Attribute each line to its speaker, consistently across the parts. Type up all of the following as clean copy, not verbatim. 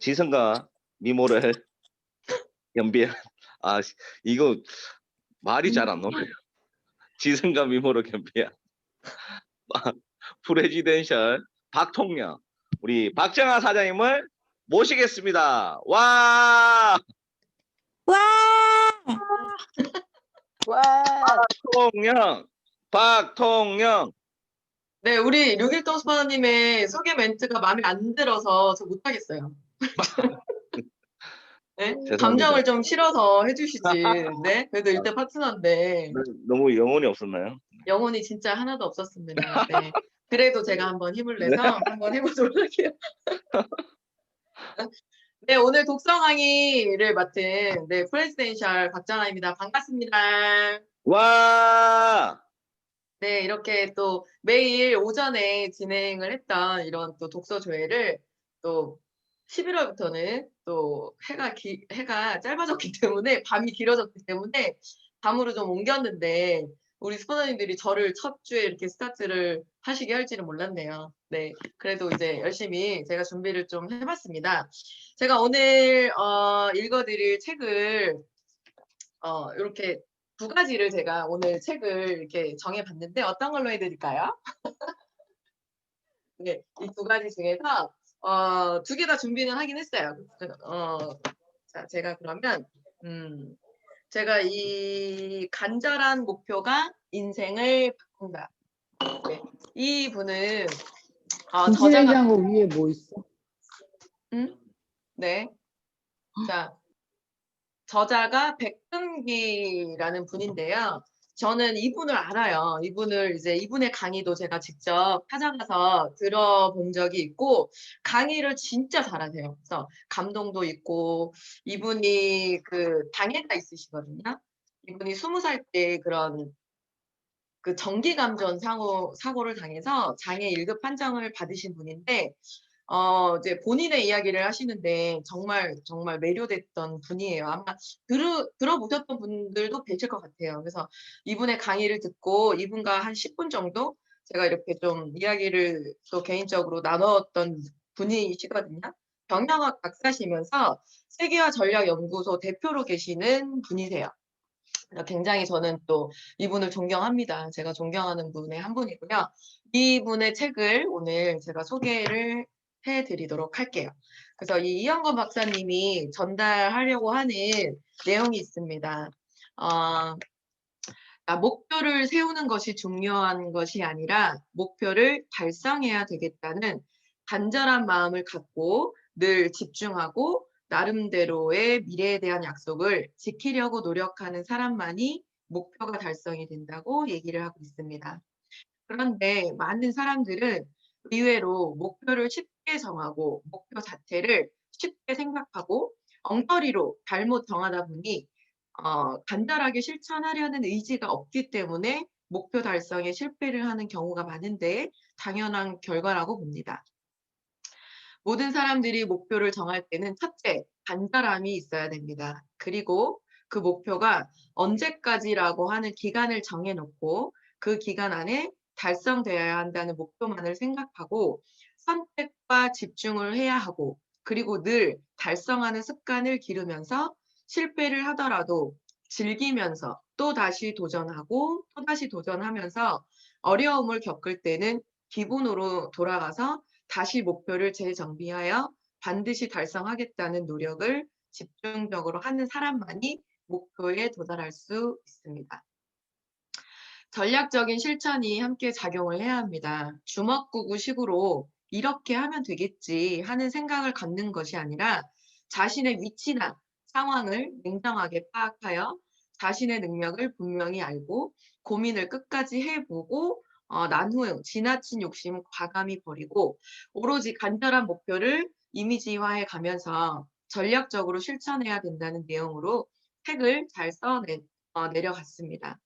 Speaker 1: 지성과 미모를 겸비한 이거 말이 잘 안 나오네요. 지성과 미모를 겸비한 프레지덴셜 박통령 우리 박정아 사장님을 모시겠습니다. 와!
Speaker 2: 와! 와!
Speaker 1: 박통령.
Speaker 3: 네, 우리 류길동 스파너님의 소개 멘트가 마음에 안 들어서 저 못하겠어요. 네?
Speaker 1: 죄송합니다.
Speaker 3: 감정을 좀 실어서 해주시지. 네? 그래도 일대 파트너인데
Speaker 1: 너무 영혼이 없었나요?
Speaker 3: 영혼이 진짜 하나도 없었습니다. 네. 그래도 제가 한번 힘을 내서 한번 해보도록 할게요. 네, 오늘 독서 강의를 맡은 프레지덴셜 박정아입니다. 반갑습니다.
Speaker 1: 와!
Speaker 3: 네, 이렇게 또 매일 오전에 진행을 했던 이런 또 독서 조회를 또 11월부터는 또 해가 짧아졌기 때문에 밤이 길어졌기 때문에 밤으로 좀 옮겼는데 우리 스포너님들이 저를 첫 주에 이렇게 스타트를 하시게 할지는 몰랐네요. 네, 그래도 이제 열심히 제가 준비를 좀 해봤습니다. 제가 오늘 읽어드릴 책을 이렇게 두 가지를 제가 오늘 책을 이렇게 정해봤는데 어떤 걸로 해드릴까요? 네, 이 두 가지 중에서 두 개 다 준비는 하긴 했어요. 자, 제가 그러면 제가 이 간절한 목표가 인생을 바꾼다. 네, 이 분은 저자가
Speaker 2: 김치냉장고 위에 뭐 있어?
Speaker 3: 네, 자. 저자가 백금기라는 분인데요. 저는 이분을 알아요. 이분의 강의도 제가 직접 찾아가서 들어본 적이 있고, 강의를 진짜 잘하세요. 그래서 감동도 있고, 이분이 장애가 있으시거든요. 이분이 20살 때 그런 정기감전 사고를 당해서 장애 1급 판정을 받으신 분인데, 이제 본인의 이야기를 하시는데 정말 매료됐던 분이에요. 아마 들어보셨던 분들도 계실 것 같아요. 그래서 이분의 강의를 듣고 이분과 한 10분 정도 제가 이렇게 좀 이야기를 또 개인적으로 나눴던 분이시거든요. 경영학 박사시면서 세계화 전략연구소 대표로 계시는 분이세요. 굉장히 저는 또 이분을 존경합니다. 제가 존경하는 분의 한 분이고요. 이분의 책을 오늘 제가 소개를 해드리도록 할게요. 그래서 이 이영건 박사님이 전달하려고 하는 내용이 있습니다. 목표를 세우는 것이 중요한 것이 아니라 목표를 달성해야 되겠다는 간절한 마음을 갖고 늘 집중하고 나름대로의 미래에 대한 약속을 지키려고 노력하는 사람만이 목표가 달성이 된다고 얘기를 하고 있습니다. 그런데 많은 사람들은 의외로 목표를 쉽게 정하고 목표 자체를 쉽게 생각하고 엉터리로 잘못 정하다 보니 간절하게 실천하려는 의지가 없기 때문에 목표 달성에 실패를 하는 경우가 많은데 당연한 결과라고 봅니다. 모든 사람들이 목표를 정할 때는 첫째, 간절함이 있어야 됩니다. 그리고 그 목표가 언제까지라고 하는 기간을 정해놓고 그 기간 안에 달성되어야 한다는 목표만을 생각하고 선택과 집중을 해야 하고 그리고 늘 달성하는 습관을 기르면서 실패를 하더라도 즐기면서 또 다시 도전하고 또 다시 도전하면서 어려움을 겪을 때는 기본으로 돌아가서 다시 목표를 재정비하여 반드시 달성하겠다는 노력을 집중적으로 하는 사람만이 목표에 도달할 수 있습니다. 전략적인 실천이 함께 작용을 해야 합니다. 주먹구구식으로 이렇게 하면 되겠지 하는 생각을 갖는 것이 아니라 자신의 위치나 상황을 냉정하게 파악하여 자신의 능력을 분명히 알고 고민을 끝까지 해보고 난 후 지나친 욕심 과감히 버리고 오로지 간절한 목표를 이미지화해 가면서 전략적으로 실천해야 된다는 내용으로 책을 잘 내려갔습니다.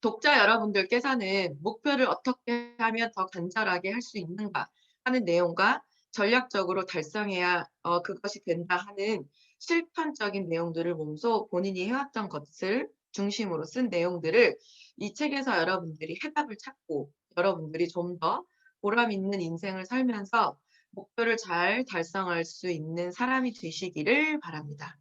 Speaker 3: 독자 여러분들께서는 목표를 어떻게 하면 더 간절하게 할 수 있는가 하는 내용과 전략적으로 달성해야 그것이 된다 하는 실천적인 내용들을 몸소 본인이 해왔던 것을 중심으로 쓴 내용들을 이 책에서 여러분들이 해답을 찾고 여러분들이 좀 더 보람 있는 인생을 살면서 목표를 잘 달성할 수 있는 사람이 되시기를 바랍니다.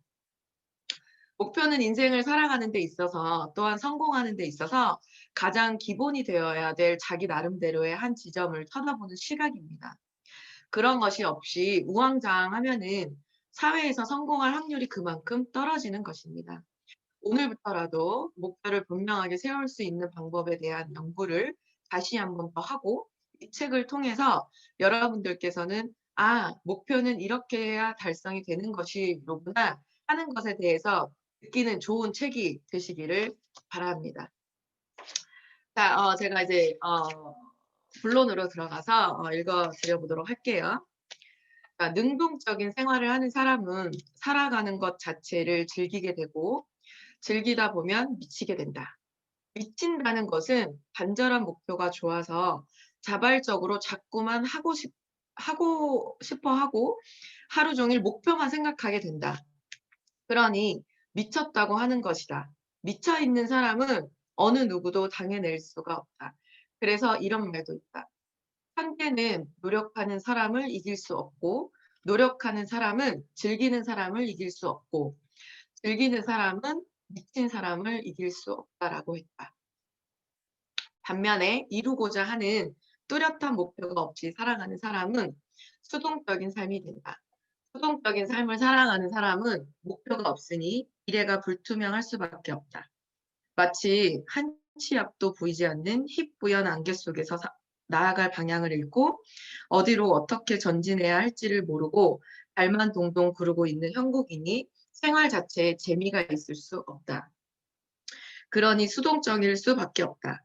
Speaker 3: 목표는 인생을 살아가는 데 있어서 또한 성공하는 데 있어서 가장 기본이 되어야 될 자기 나름대로의 한 지점을 쳐다보는 시각입니다. 그런 것이 없이 우왕좌왕하면은 사회에서 성공할 확률이 그만큼 떨어지는 것입니다. 오늘부터라도 목표를 분명하게 세울 수 있는 방법에 대한 연구를 다시 한번 더 하고 이 책을 통해서 여러분들께서는 목표는 이렇게 해야 달성이 되는 것이로구나 하는 것에 대해서 느끼는 좋은 책이 되시기를 바랍니다. 자, 제가 이제 본론으로 들어가서 읽어 드려보도록 할게요. 능동적인 생활을 하는 사람은 살아가는 것 자체를 즐기게 되고 즐기다 보면 미치게 된다. 미친다는 것은 간절한 목표가 좋아서 자발적으로 자꾸만 하고 싶어 하고 하루 종일 목표만 생각하게 된다. 그러니 미쳤다고 하는 것이다. 미쳐 있는 사람은 어느 누구도 당해낼 수가 없다. 그래서 이런 말도 있다. 한계는 노력하는 사람을 이길 수 없고 노력하는 사람은 즐기는 사람을 이길 수 없고 즐기는 사람은 미친 사람을 이길 수 없다라고 했다. 반면에 이루고자 하는 뚜렷한 목표가 없이 살아가는 사람은 수동적인 삶이 된다. 수동적인 삶을 살아가는 사람은 목표가 없으니 미래가 불투명할 수밖에 없다. 마치 한 치 앞도 보이지 않는 희뿌연 안개 속에서 나아갈 방향을 잃고 어디로 어떻게 전진해야 할지를 모르고 발만 동동 구르고 있는 형국이니 생활 자체에 재미가 있을 수 없다. 그러니 수동적일 수밖에 없다.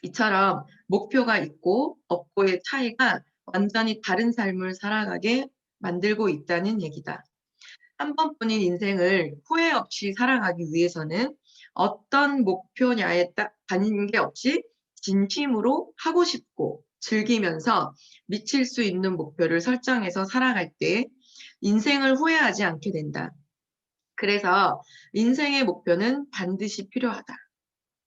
Speaker 3: 이처럼 목표가 있고 없고의 차이가 완전히 다른 삶을 살아가게 만들고 있다는 얘기다. 한 번뿐인 인생을 후회 없이 살아가기 위해서는 어떤 목표냐에 딱 관계없이 진심으로 하고 싶고 즐기면서 미칠 수 있는 목표를 설정해서 살아갈 때 인생을 후회하지 않게 된다. 그래서 인생의 목표는 반드시 필요하다.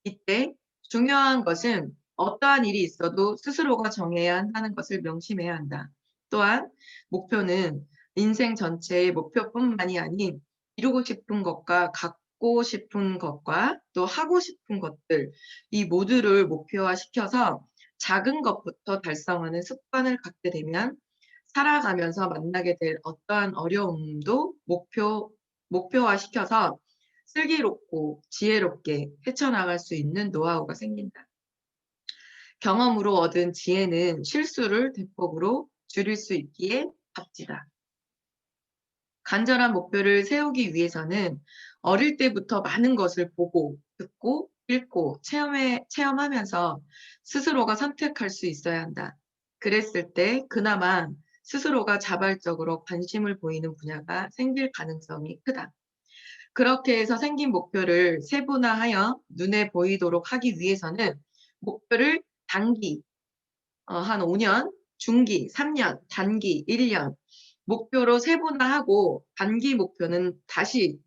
Speaker 3: 이때 중요한 것은 어떠한 일이 있어도 스스로가 정해야 한다는 것을 명심해야 한다. 또한 목표는 인생 전체의 목표뿐만이 아닌 이루고 싶은 것과 갖고 싶은 것과 또 하고 싶은 것들 이 모두를 목표화시켜서 작은 것부터 달성하는 습관을 갖게 되면 살아가면서 만나게 될 어떠한 어려움도 목표화시켜서 슬기롭고 지혜롭게 헤쳐나갈 수 있는 노하우가 생긴다. 경험으로 얻은 지혜는 실수를 대폭으로 줄일 수 있기에 값지다. 간절한 목표를 세우기 위해서는 어릴 때부터 많은 것을 보고, 듣고, 읽고, 체험하면서 스스로가 선택할 수 있어야 한다. 그랬을 때 그나마 스스로가 자발적으로 관심을 보이는 분야가 생길 가능성이 크다. 그렇게 해서 생긴 목표를 세분화하여 눈에 보이도록 하기 위해서는 목표를 단기, 한 5년, 중기, 3년, 단기, 1년 목표로 세분화하고 단기 목표는 다시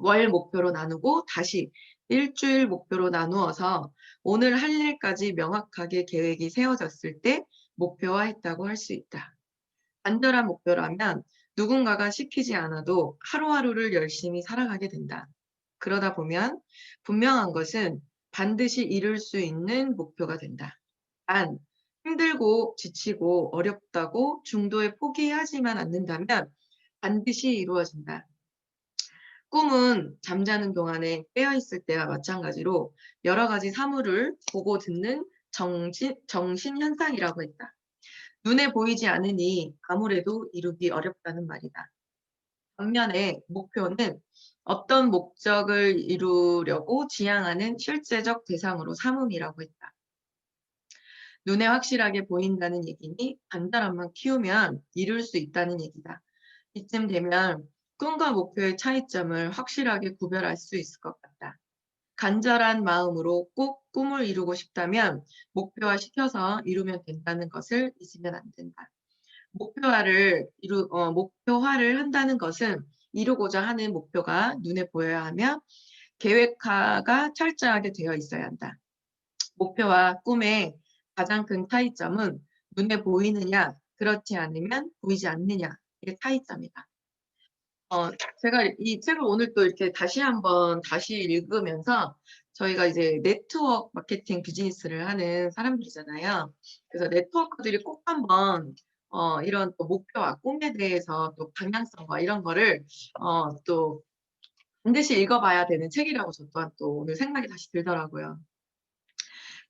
Speaker 3: 월 목표로 나누고 다시 일주일 목표로 나누어서 오늘 할 일까지 명확하게 계획이 세워졌을 때 목표화했다고 할 수 있다. 간절한 목표라면 누군가가 시키지 않아도 하루하루를 열심히 살아가게 된다. 그러다 보면 분명한 것은 반드시 이룰 수 있는 목표가 된다. 단, 힘들고 지치고 어렵다고 중도에 포기하지만 않는다면 반드시 이루어진다. 꿈은 잠자는 동안에 깨어있을 때와 마찬가지로 여러 가지 사물을 보고 듣는 정신현상이라고 했다. 눈에 보이지 않으니 아무래도 이루기 어렵다는 말이다. 반면에 목표는 어떤 목적을 이루려고 지향하는 실제적 대상으로 삼음이라고 했다. 눈에 확실하게 보인다는 얘기니 간단함만 키우면 이룰 수 있다는 얘기다. 이쯤 되면 꿈과 목표의 차이점을 확실하게 구별할 수 있을 것 같다. 간절한 마음으로 꼭 꿈을 이루고 싶다면 목표화시켜서 이루면 된다는 것을 잊으면 안 된다. 목표화를 한다는 것은 이루고자 하는 목표가 눈에 보여야 하며 계획화가 철저하게 되어 있어야 한다. 목표와 꿈의 가장 큰 차이점은 눈에 보이느냐 그렇지 않으면 보이지 않느냐. 이게 차이점이다. 제가 이 책을 오늘 또 이렇게 다시 읽으면서 저희가 이제 네트워크 마케팅 비즈니스를 하는 사람들이잖아요. 그래서 네트워크들이 꼭 한번 이런 또 목표와 꿈에 대해서 또 방향성과 이런 거를 또 반드시 읽어봐야 되는 책이라고 저 또한 또 오늘 생각이 다시 들더라고요.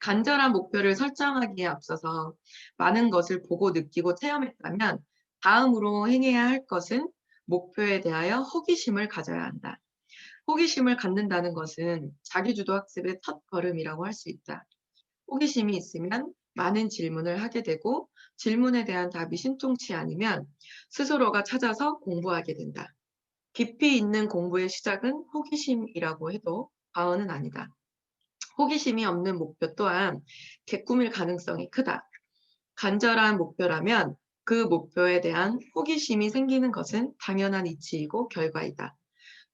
Speaker 3: 간절한 목표를 설정하기에 앞서서 많은 것을 보고 느끼고 체험했다면 다음으로 행해야 할 것은 목표에 대하여 호기심을 가져야 한다. 호기심을 갖는다는 것은 자기주도 학습의 첫 걸음이라고 할 수 있다. 호기심이 있으면 많은 질문을 하게 되고 질문에 대한 답이 신통치 않으면 스스로가 찾아서 공부하게 된다. 깊이 있는 공부의 시작은 호기심이라고 해도 과언은 아니다. 호기심이 없는 목표 또한 개꿈일 가능성이 크다. 간절한 목표라면 그 목표에 대한 호기심이 생기는 것은 당연한 이치이고 결과이다.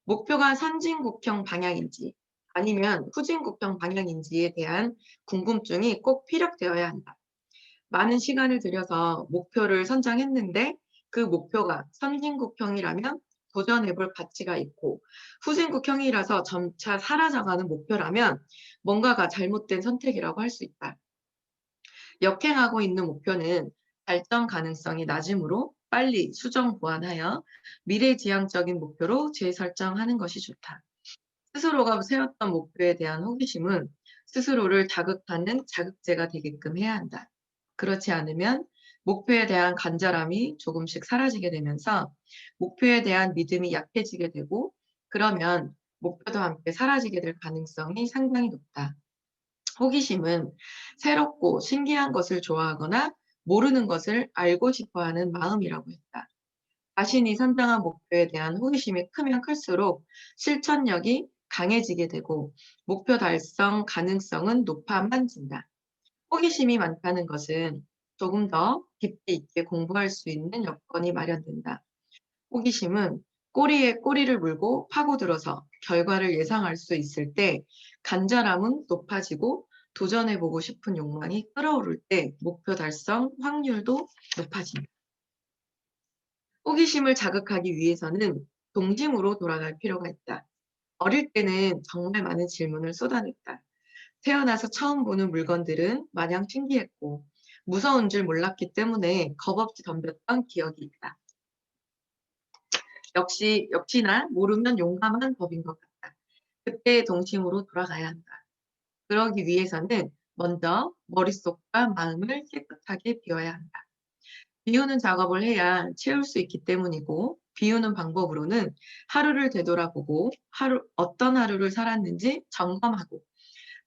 Speaker 3: 목표가 선진국형 방향인지 아니면 후진국형 방향인지에 대한 궁금증이 꼭 피력되어야 한다. 많은 시간을 들여서 목표를 선정했는데 그 목표가 선진국형이라면 도전해볼 가치가 있고 후진국형이라서 점차 사라져가는 목표라면 뭔가가 잘못된 선택이라고 할 수 있다. 역행하고 있는 목표는 발전 가능성이 낮으므로 빨리 수정 보완하여 미래지향적인 목표로 재설정하는 것이 좋다. 스스로가 세웠던 목표에 대한 호기심은 스스로를 자극하는 자극제가 되게끔 해야 한다. 그렇지 않으면 목표에 대한 간절함이 조금씩 사라지게 되면서 목표에 대한 믿음이 약해지게 되고 그러면 목표도 함께 사라지게 될 가능성이 상당히 높다. 호기심은 새롭고 신기한 것을 좋아하거나 모르는 것을 알고 싶어 하는 마음이라고 했다. 자신이 선정한 목표에 대한 호기심이 크면 클수록 실천력이 강해지게 되고 목표 달성 가능성은 높아만 진다. 호기심이 많다는 것은 조금 더 깊이 있게 공부할 수 있는 여건이 마련된다. 호기심은 꼬리에 꼬리를 물고 파고들어서 결과를 예상할 수 있을 때 간절함은 높아지고 도전해보고 싶은 욕망이 끓어오를 때 목표 달성 확률도 높아진다. 호기심을 자극하기 위해서는 동심으로 돌아갈 필요가 있다. 어릴 때는 정말 많은 질문을 쏟아냈다. 태어나서 처음 보는 물건들은 마냥 신기했고 무서운 줄 몰랐기 때문에 겁없이 덤볐던 기억이 있다. 역시나 모르면 용감한 법인 것 같다. 그때의 동심으로 돌아가야 한다. 그러기 위해서는 먼저 머릿속과 마음을 깨끗하게 비워야 한다. 비우는 작업을 해야 채울 수 있기 때문이고 비우는 방법으로는 하루를 되돌아보고 어떤 하루를 살았는지 점검하고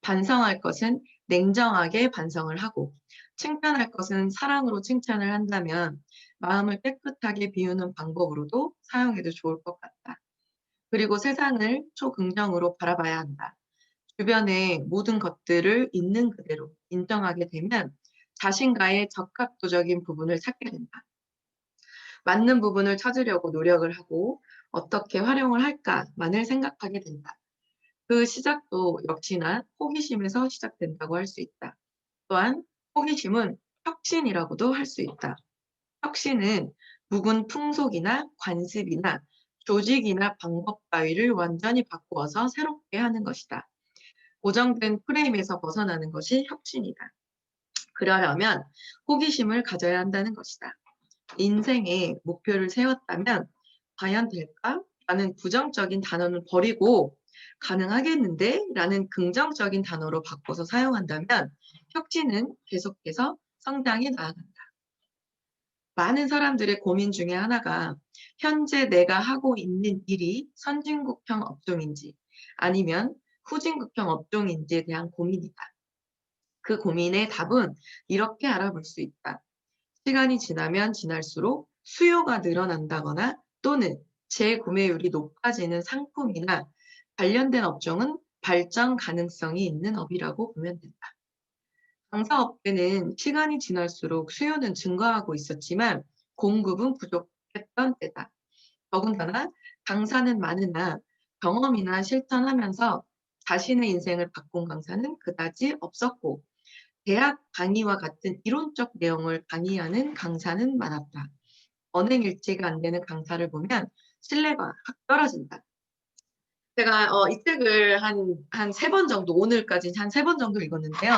Speaker 3: 반성할 것은 냉정하게 반성을 하고 칭찬할 것은 사랑으로 칭찬을 한다면 마음을 깨끗하게 비우는 방법으로도 사용해도 좋을 것 같다. 그리고 세상을 초긍정으로 바라봐야 한다. 주변의 모든 것들을 있는 그대로 인정하게 되면 자신과의 적합도적인 부분을 찾게 된다. 맞는 부분을 찾으려고 노력을 하고 어떻게 활용을 할까만을 생각하게 된다. 그 시작도 역시나 호기심에서 시작된다고 할 수 있다. 또한 호기심은 혁신이라고도 할 수 있다. 혁신은 묵은 풍속이나 관습이나 조직이나 방법 따위를 완전히 바꾸어서 새롭게 하는 것이다. 고정된 프레임에서 벗어나는 것이 혁신이다. 그러려면 호기심을 가져야 한다는 것이다. 인생에 목표를 세웠다면 과연 될까? 라는 부정적인 단어는 버리고 가능하겠는데? 라는 긍정적인 단어로 바꿔서 사용한다면 혁신은 계속해서 성장해 나아간다. 많은 사람들의 고민 중에 하나가 현재 내가 하고 있는 일이 선진국형 업종인지 아니면 후진국형 업종인지에 대한 고민이다. 그 고민의 답은 이렇게 알아볼 수 있다. 시간이 지나면 지날수록 수요가 늘어난다거나 또는 재구매율이 높아지는 상품이나 관련된 업종은 발전 가능성이 있는 업이라고 보면 된다. 강사업계는 시간이 지날수록 수요는 증가하고 있었지만 공급은 부족했던 때다. 더군다나 강사는 많으나 경험이나 실천하면서 자신의 인생을 바꾼 강사는 그다지 없었고 대학 강의와 같은 이론적 내용을 강의하는 강사는 많았다. 언행 일치가 안 되는 강사를 보면 신뢰가 확 떨어진다. 제가 이 책을 한 3번 정도, 오늘까지 한 3번 정도 읽었는데요.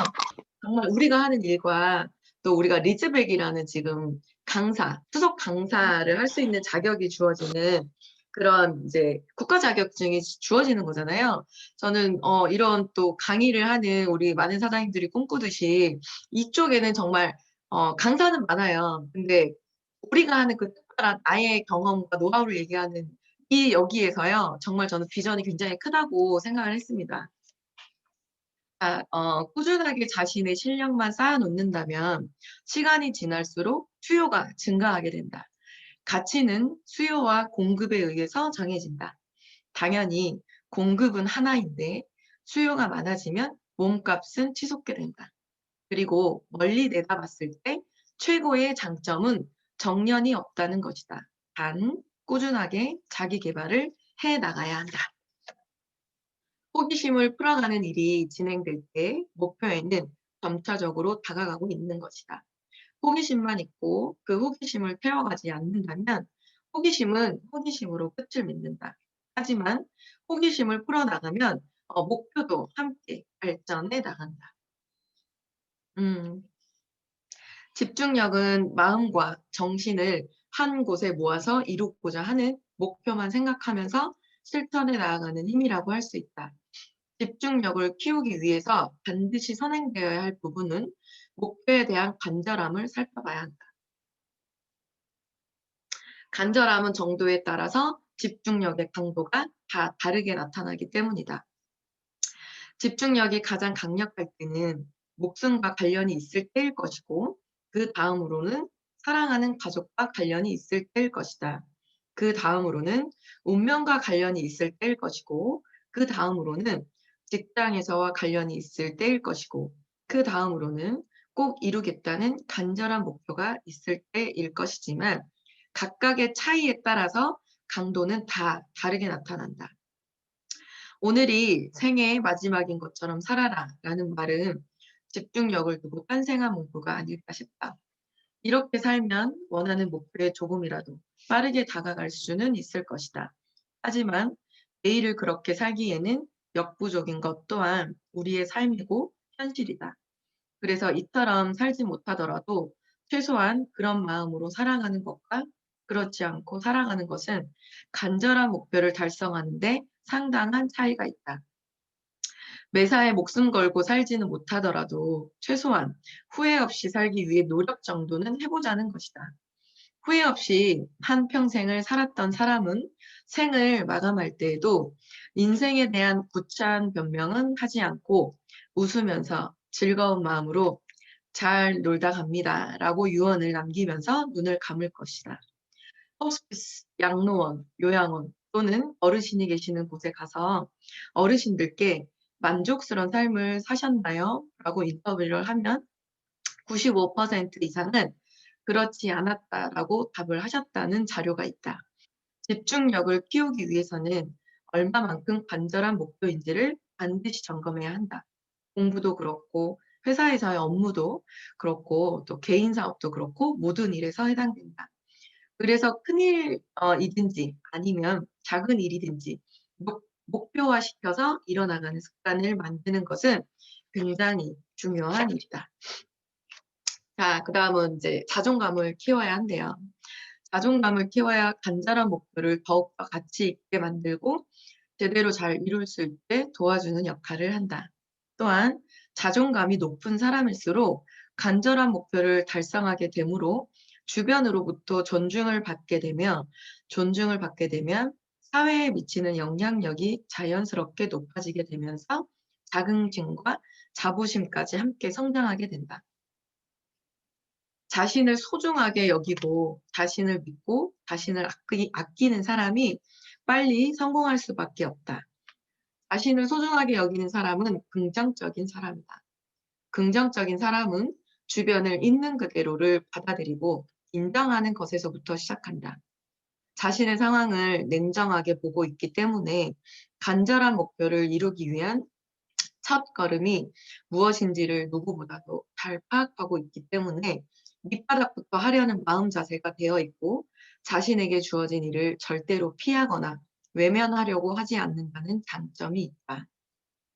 Speaker 3: 정말 우리가 하는 일과 또 우리가 리즈백이라는 지금 강사, 수석 강사를 할 수 있는 자격이 주어지는 그런 이제 국가 자격증이 주어지는 거잖아요. 저는 이런 또 강의를 하는 우리 많은 사장님들이 꿈꾸듯이 이쪽에는 정말 강사는 많아요. 근데 우리가 하는 그 특별한 나의 경험과 노하우를 얘기하는 여기에서요. 정말 저는 비전이 굉장히 크다고 생각을 했습니다. 꾸준하게 자신의 실력만 쌓아놓는다면 시간이 지날수록 수요가 증가하게 된다. 가치는 수요와 공급에 의해서 정해진다. 당연히 공급은 하나인데 수요가 많아지면 몸값은 치솟게 된다. 그리고 멀리 내다봤을 때 최고의 장점은 정년이 없다는 것이다. 단 꾸준하게 자기 개발을 해 나가야 한다. 호기심을 풀어가는 일이 진행될 때 목표에는 점차적으로 다가가고 있는 것이다. 호기심만 있고 그 호기심을 태워가지 않는다면 호기심은 호기심으로 끝을 맺는다. 하지만 호기심을 풀어나가면 목표도 함께 발전해 나간다. 집중력은 마음과 정신을 한 곳에 모아서 이루고자 하는 목표만 생각하면서 실천해 나아가는 힘이라고 할 수 있다. 집중력을 키우기 위해서 반드시 선행되어야 할 부분은 목표에 대한 간절함을 살펴봐야 한다. 간절함은 정도에 따라서 집중력의 강도가 다 다르게 나타나기 때문이다. 집중력이 가장 강력할 때는 목숨과 관련이 있을 때일 것이고 그 다음으로는 사랑하는 가족과 관련이 있을 때일 것이다. 그 다음으로는 운명과 관련이 있을 때일 것이고 그 다음으로는 직장에서와 관련이 있을 때일 것이고 그 다음으로는 꼭 이루겠다는 간절한 목표가 있을 때일 것이지만 각각의 차이에 따라서 강도는 다 다르게 나타난다. 오늘이 생애의 마지막인 것처럼 살아라 라는 말은 집중력을 두고 탄생한 문구가 아닐까 싶다. 이렇게 살면 원하는 목표에 조금이라도 빠르게 다가갈 수는 있을 것이다. 하지만 내일을 그렇게 살기에는 역부족인 것 또한 우리의 삶이고 현실이다. 그래서 이처럼 살지 못하더라도 최소한 그런 마음으로 살아가는 것과 그렇지 않고 살아가는 것은 간절한 목표를 달성하는데 상당한 차이가 있다. 매사에 목숨 걸고 살지는 못하더라도 최소한 후회 없이 살기 위해 노력 정도는 해보자는 것이다. 후회 없이 한평생을 살았던 사람은 생을 마감할 때에도 인생에 대한 구차한 변명은 하지 않고 웃으면서 즐거운 마음으로 잘 놀다 갑니다 라고 유언을 남기면서 눈을 감을 것이다. 호스피스, 양로원, 요양원 또는 어르신이 계시는 곳에 가서 어르신들께 만족스러운 삶을 사셨나요? 라고 인터뷰를 하면 95% 이상은 그렇지 않았다라고 답을 하셨다는 자료가 있다. 집중력을 키우기 위해서는 얼마만큼 간절한 목표인지를 반드시 점검해야 한다. 공부도 그렇고 회사에서의 업무도 그렇고 또 개인 사업도 그렇고 모든 일에서 해당된다. 그래서 큰일이든지 아니면 작은 일이든지 목표화시켜서 일어나가는 습관을 만드는 것은 굉장히 중요한 일이다. 자, 그 다음은 이제 자존감을 키워야 한대요. 자존감을 키워야 간절한 목표를 더욱더 가치 있게 만들고 제대로 잘 이룰 수 있게 도와주는 역할을 한다. 또한 자존감이 높은 사람일수록 간절한 목표를 달성하게 되므로 주변으로부터 존중을 받게 되면 사회에 미치는 영향력이 자연스럽게 높아지게 되면서 자긍심과 자부심까지 함께 성장하게 된다. 자신을 소중하게 여기고 자신을 믿고 자신을 아끼는 사람이 빨리 성공할 수밖에 없다. 자신을 소중하게 여기는 사람은 긍정적인 사람이다. 긍정적인 사람은 주변을 있는 그대로를 받아들이고 인정하는 것에서부터 시작한다. 자신의 상황을 냉정하게 보고 있기 때문에 간절한 목표를 이루기 위한 첫 걸음이 무엇인지를 누구보다도 잘 파악하고 있기 때문에 밑바닥부터 하려는 마음 자세가 되어 있고 자신에게 주어진 일을 절대로 피하거나 외면하려고 하지 않는다는 장점이 있다.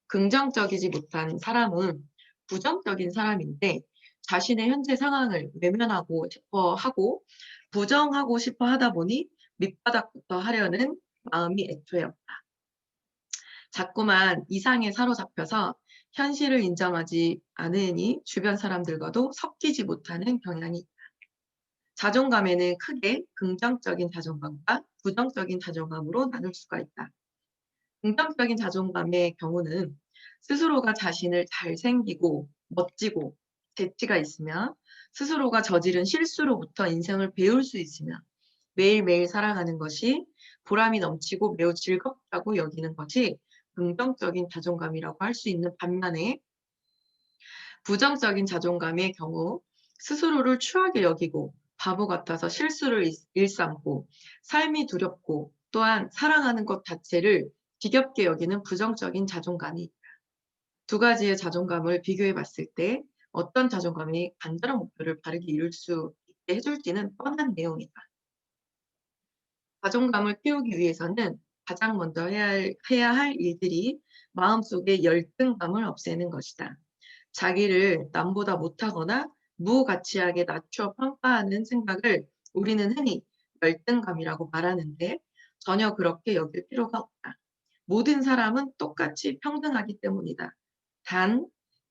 Speaker 3: 긍정적이지 못한 사람은 부정적인 사람인데 자신의 현재 상황을 외면하고 싶어 하고 부정하고 싶어 하다 보니 밑바닥부터 하려는 마음이 애초에 없다. 자꾸만 이상에 사로잡혀서 현실을 인정하지 않으니 주변 사람들과도 섞이지 못하는 경향이 있다. 자존감에는 크게 긍정적인 자존감과 부정적인 자존감으로 나눌 수가 있다. 긍정적인 자존감의 경우는 스스로가 자신을 잘생기고 멋지고 재치가 있으며 스스로가 저지른 실수로부터 인생을 배울 수 있으며 매일매일 살아가는 것이 보람이 넘치고 매우 즐겁다고 여기는 것이 긍정적인 자존감이라고 할 수 있는 반면에 부정적인 자존감의 경우 스스로를 추하게 여기고 바보 같아서 실수를 일삼고 삶이 두렵고 또한 사랑하는 것 자체를 지겹게 여기는 부정적인 자존감이 있다. 두 가지의 자존감을 비교해 봤을 때 어떤 자존감이 간절한 목표를 바르게 이룰 수 있게 해줄지는 뻔한 내용이다. 자존감을 키우기 위해서는 가장 먼저 해야 할 일들이 마음속의 열등감을 없애는 것이다. 자기를 남보다 못하거나 무가치하게 낮춰 평가하는 생각을 우리는 흔히 열등감이라고 말하는데 전혀 그렇게 여길 필요가 없다. 모든 사람은 똑같이 평등하기 때문이다. 단,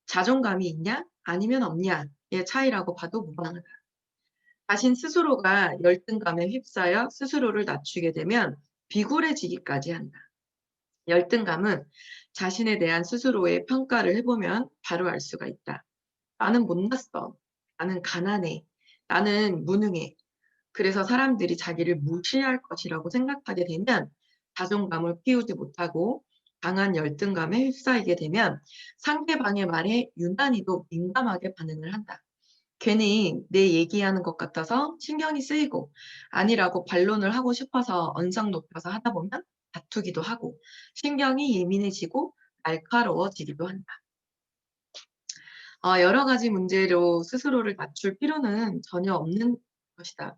Speaker 3: 자존감이 있냐 아니면 없냐의 차이라고 봐도 무방하다. 자신 스스로가 열등감에 휩싸여 스스로를 낮추게 되면 비굴해지기까지 한다. 열등감은 자신에 대한 스스로의 평가를 해보면 바로 알 수가 있다. 나는 못났어. 나는 가난해. 나는 무능해. 그래서 사람들이 자기를 무시할 것이라고 생각하게 되면 자존감을 키우지 못하고 강한 열등감에 휩싸이게 되면 상대방의 말에 유난히도 민감하게 반응을 한다. 괜히 내 얘기하는 것 같아서 신경이 쓰이고 아니라고 반론을 하고 싶어서 언성 높여서 하다 보면 다투기도 하고 신경이 예민해지고 날카로워지기도 한다. 여러 가지 문제로 스스로를 낮출 필요는 전혀 없는 것이다.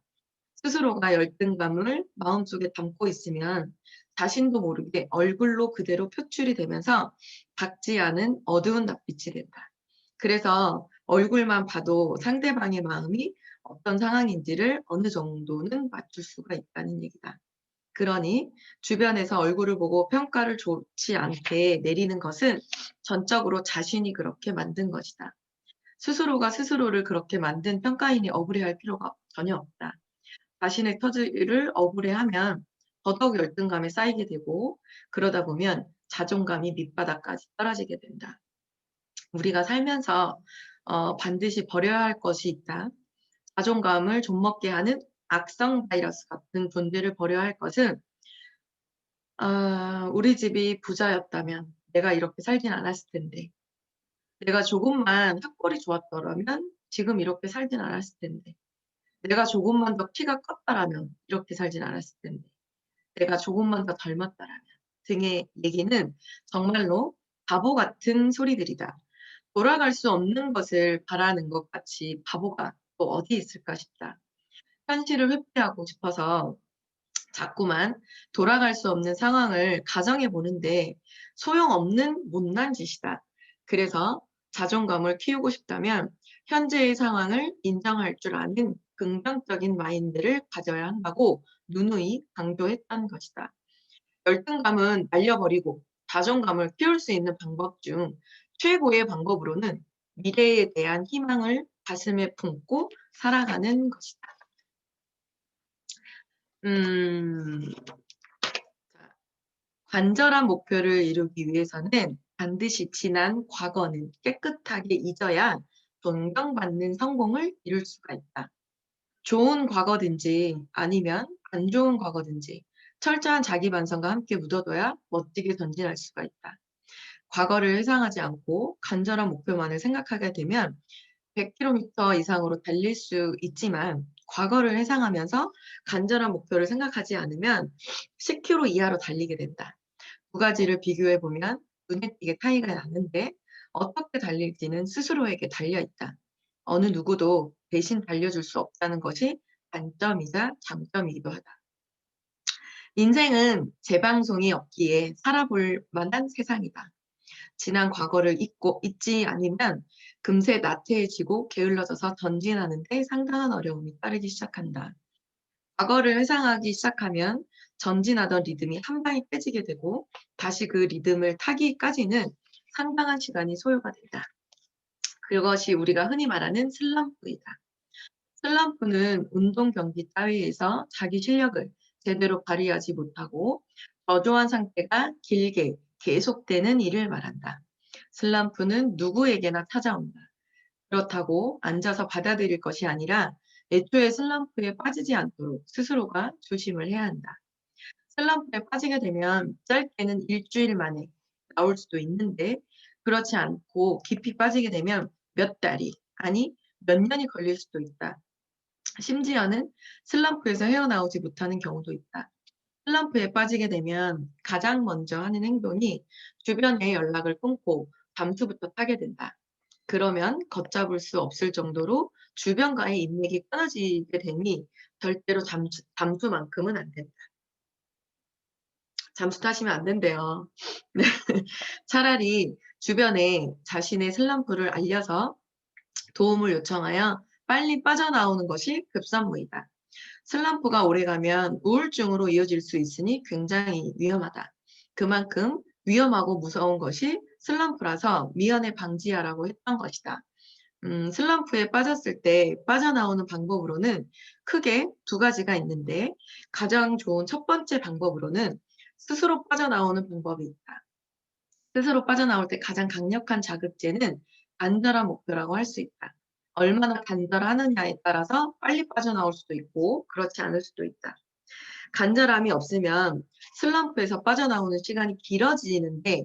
Speaker 3: 스스로가 열등감을 마음속에 담고 있으면 자신도 모르게 얼굴로 그대로 표출이 되면서 밝지 않은 어두운 낯빛이 된다. 그래서 얼굴만 봐도 상대방의 마음이 어떤 상황인지를 어느 정도는 맞출 수가 있다는 얘기다. 그러니 주변에서 얼굴을 보고 평가를 좋지 않게 내리는 것은 전적으로 자신이 그렇게 만든 것이다. 스스로가 스스로를 그렇게 만든 평가인이 억울해할 필요가 전혀 없다. 자신의 처지를 억울해하면 더더욱 열등감에 쌓이게 되고 그러다 보면 자존감이 밑바닥까지 떨어지게 된다. 우리가 살면서 반드시 버려야 할 것이 있다. 자존감을 좀먹게 하는 악성 바이러스 같은 존재를 버려야 할 것은 우리 집이 부자였다면 내가 이렇게 살진 않았을 텐데 내가 조금만 학벌이 좋았더라면 지금 이렇게 살진 않았을 텐데 내가 조금만 더 키가 컸다라면 이렇게 살진 않았을 텐데 내가 조금만 더 젊었다라면 등의 얘기는 정말로 바보 같은 소리들이다. 돌아갈 수 없는 것을 바라는 것 같이 바보가 또 어디 있을까 싶다. 현실을 회피하고 싶어서 자꾸만 돌아갈 수 없는 상황을 가정해 보는데 소용없는 못난 짓이다. 그래서 자존감을 키우고 싶다면 현재의 상황을 인정할 줄 아는 긍정적인 마인드를 가져야 한다고 누누이 강조했던 것이다. 열등감은 날려버리고 자존감을 키울 수 있는 방법 중 최고의 방법으로는 미래에 대한 희망을 가슴에 품고 살아가는 것이다. 간절한 목표를 이루기 위해서는 반드시 지난 과거는 깨끗하게 잊어야 존경받는 성공을 이룰 수가 있다. 좋은 과거든지 아니면 안 좋은 과거든지 철저한 자기 반성과 함께 묻어둬야 멋지게 전진할 수가 있다. 과거를 회상하지 않고 간절한 목표만을 생각하게 되면 100km 이상으로 달릴 수 있지만 과거를 회상하면서 간절한 목표를 생각하지 않으면 10km 이하로 달리게 된다. 두 가지를 비교해 보면 눈에 띄게 차이가 나는데 어떻게 달릴지는 스스로에게 달려있다. 어느 누구도 대신 달려줄 수 없다는 것이 단점이자 장점이기도 하다. 인생은 재방송이 없기에 살아볼 만한 세상이다. 지난 과거를 잊지 않으면 금세 나태해지고 게을러져서 전진하는데 상당한 어려움이 따르기 시작한다. 과거를 회상하기 시작하면 전진하던 리듬이 한 방에 깨지게 되고 다시 그 리듬을 타기까지는 상당한 시간이 소요가 된다. 그것이 우리가 흔히 말하는 슬럼프이다. 슬럼프는 운동 경기 따위에서 자기 실력을 제대로 발휘하지 못하고 저조한 상태가 길게 계속되는 일을 말한다. 슬럼프는 누구에게나 찾아온다. 그렇다고 앉아서 받아들일 것이 아니라 애초에 슬럼프에 빠지지 않도록 스스로가 조심을 해야 한다. 슬럼프에 빠지게 되면 짧게는 일주일 만에 나올 수도 있는데 그렇지 않고 깊이 빠지게 되면 몇 달이 아니 몇 년이 걸릴 수도 있다. 심지어는 슬럼프에서 헤어나오지 못하는 경우도 있다. 슬럼프에 빠지게 되면 가장 먼저 하는 행동이 주변에 연락을 끊고 잠수부터 타게 된다. 그러면 걷잡을 수 없을 정도로 주변과의 인맥이 끊어지게 되니 절대로 잠수만큼은 안 된다. 잠수 타시면 안 된대요. 차라리 주변에 자신의 슬럼프를 알려서 도움을 요청하여 빨리 빠져나오는 것이 급선무이다. 슬럼프가 오래가면 우울증으로 이어질 수 있으니 굉장히 위험하다. 그만큼 위험하고 무서운 것이 슬럼프라서 미연에 방지하라고 했던 것이다. 슬럼프에 빠졌을 때 빠져나오는 방법으로는 크게 두 가지가 있는데 가장 좋은 첫 번째 방법으로는 스스로 빠져나오는 방법이 있다. 스스로 빠져나올 때 가장 강력한 자극제는 간절한 목표라고 할 수 있다. 얼마나 간절하느냐에 따라서 빨리 빠져나올 수도 있고 그렇지 않을 수도 있다. 간절함이 없으면 슬럼프에서 빠져나오는 시간이 길어지는데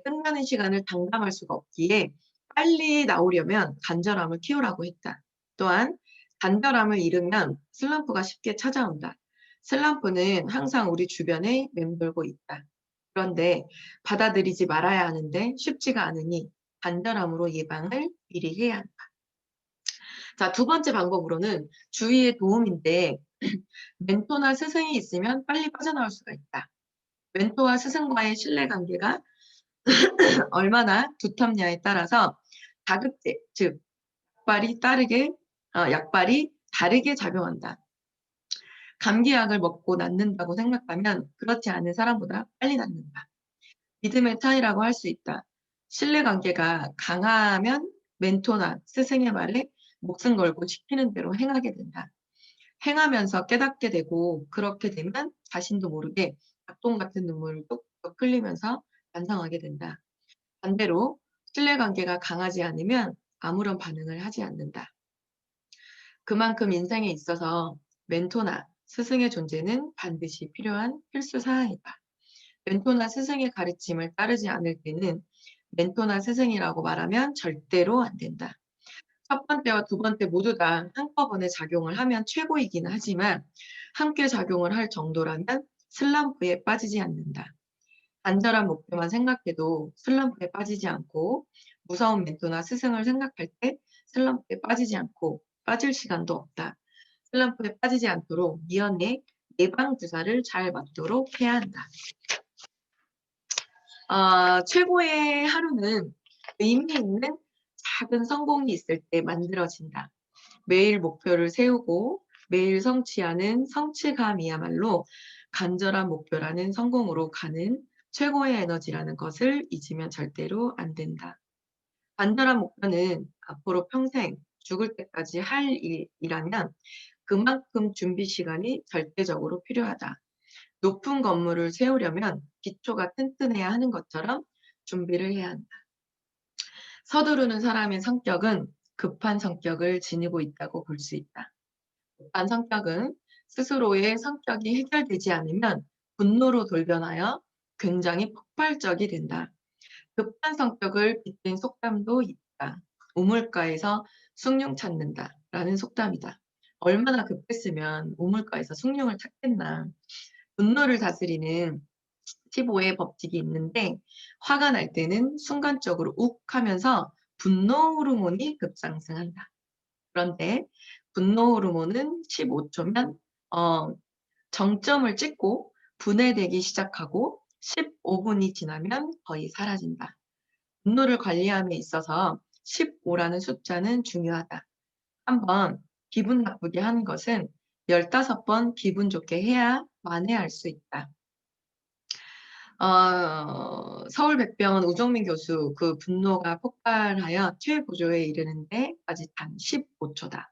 Speaker 3: 끝나는 시간을 장담할 수가 없기에 빨리 나오려면 간절함을 키우라고 했다. 또한 간절함을 잃으면 슬럼프가 쉽게 찾아온다. 슬럼프는 항상 우리 주변에 맴돌고 있다. 그런데 받아들이지 말아야 하는데 쉽지가 않으니 간절함으로 예방을 미리 해야 한다. 자, 두 번째 방법으로는 주위의 도움인데 멘토나 스승이 있으면 빨리 빠져나올 수가 있다. 멘토와 스승과의 신뢰관계가 얼마나 두텁냐에 따라서 자극제, 즉 약발이 다르게 작용한다. 감기약을 먹고 낫는다고 생각하면 그렇지 않은 사람보다 빨리 낫는다. 믿음의 차이라고 할 수 있다. 신뢰관계가 강하면 멘토나 스승의 말에 목숨 걸고 시키는 대로 행하게 된다. 행하면서 깨닫게 되고 그렇게 되면 자신도 모르게 낙동 같은 눈물을 뚝뚝 흘리면서 반성하게 된다. 반대로 신뢰관계가 강하지 않으면 아무런 반응을 하지 않는다. 그만큼 인생에 있어서 멘토나 스승의 존재는 반드시 필요한 필수 사항이다. 멘토나 스승의 가르침을 따르지 않을 때는 멘토나 스승이라고 말하면 절대로 안 된다. 첫 번째와 두 번째 모두 다 한꺼번에 작용을 하면 최고이긴 하지만 함께 작용을 할 정도라면 슬럼프에 빠지지 않는다. 간절한 목표만 생각해도 슬럼프에 빠지지 않고 무서운 멘토나 스승을 생각할 때 슬럼프에 빠지지 않고 빠질 시간도 없다. 슬럼프에 빠지지 않도록 미연에 예방 주사를 잘 맞도록 해야 한다. 최고의 하루는 의미 있는 작은 성공이 있을 때 만들어진다. 매일 목표를 세우고 매일 성취하는 성취감이야말로 간절한 목표라는 성공으로 가는 최고의 에너지라는 것을 잊으면 절대로 안 된다. 간절한 목표는 앞으로 평생 죽을 때까지 할 일이라면 그만큼 준비 시간이 절대적으로 필요하다. 높은 건물을 세우려면 기초가 튼튼해야 하는 것처럼 준비를 해야 한다. 서두르는 사람의 성격은 급한 성격을 지니고 있다고 볼 수 있다. 급한 성격은 스스로의 성격이 해결되지 않으면 분노로 돌변하여 굉장히 폭발적이 된다. 급한 성격을 빗댄 속담도 있다. 우물가에서 숭늉 찾는다 라는 속담이다. 얼마나 급했으면 우물가에서 숭늉을 찾겠나. 분노를 다스리는 15의 법칙이 있는데 화가 날 때는 순간적으로 욱 하면서 분노 호르몬이 급상승한다. 그런데 분노 호르몬은 15초면 정점을 찍고 분해되기 시작하고 15분이 지나면 거의 사라진다. 분노를 관리함에 있어서 15라는 숫자는 중요하다. 한번 기분 나쁘게 하는 것은 15번 기분 좋게 해야 만회할 수 있다. 서울백병원 우정민 교수 그 분노가 폭발하여 최고조에 이르는 데까지 단 15초다.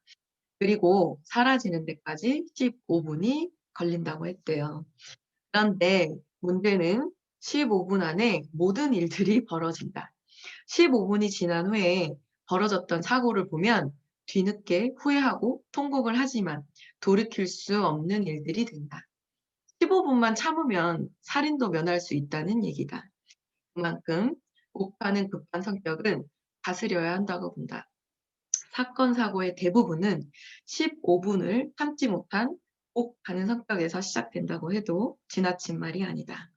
Speaker 3: 그리고 사라지는 데까지 15분이 걸린다고 했대요. 그런데 문제는 15분 안에 모든 일들이 벌어진다. 15분이 지난 후에 벌어졌던 사고를 보면 뒤늦게 후회하고 통곡을 하지만 돌이킬 수 없는 일들이 된다. 15분만 참으면 살인도 면할 수 있다는 얘기다. 그만큼 욱하는 급한 성격은 다스려야 한다고 본다. 사건, 사고의 대부분은 15분을 참지 못한 욱하는 성격에서 시작된다고 해도 지나친 말이 아니다.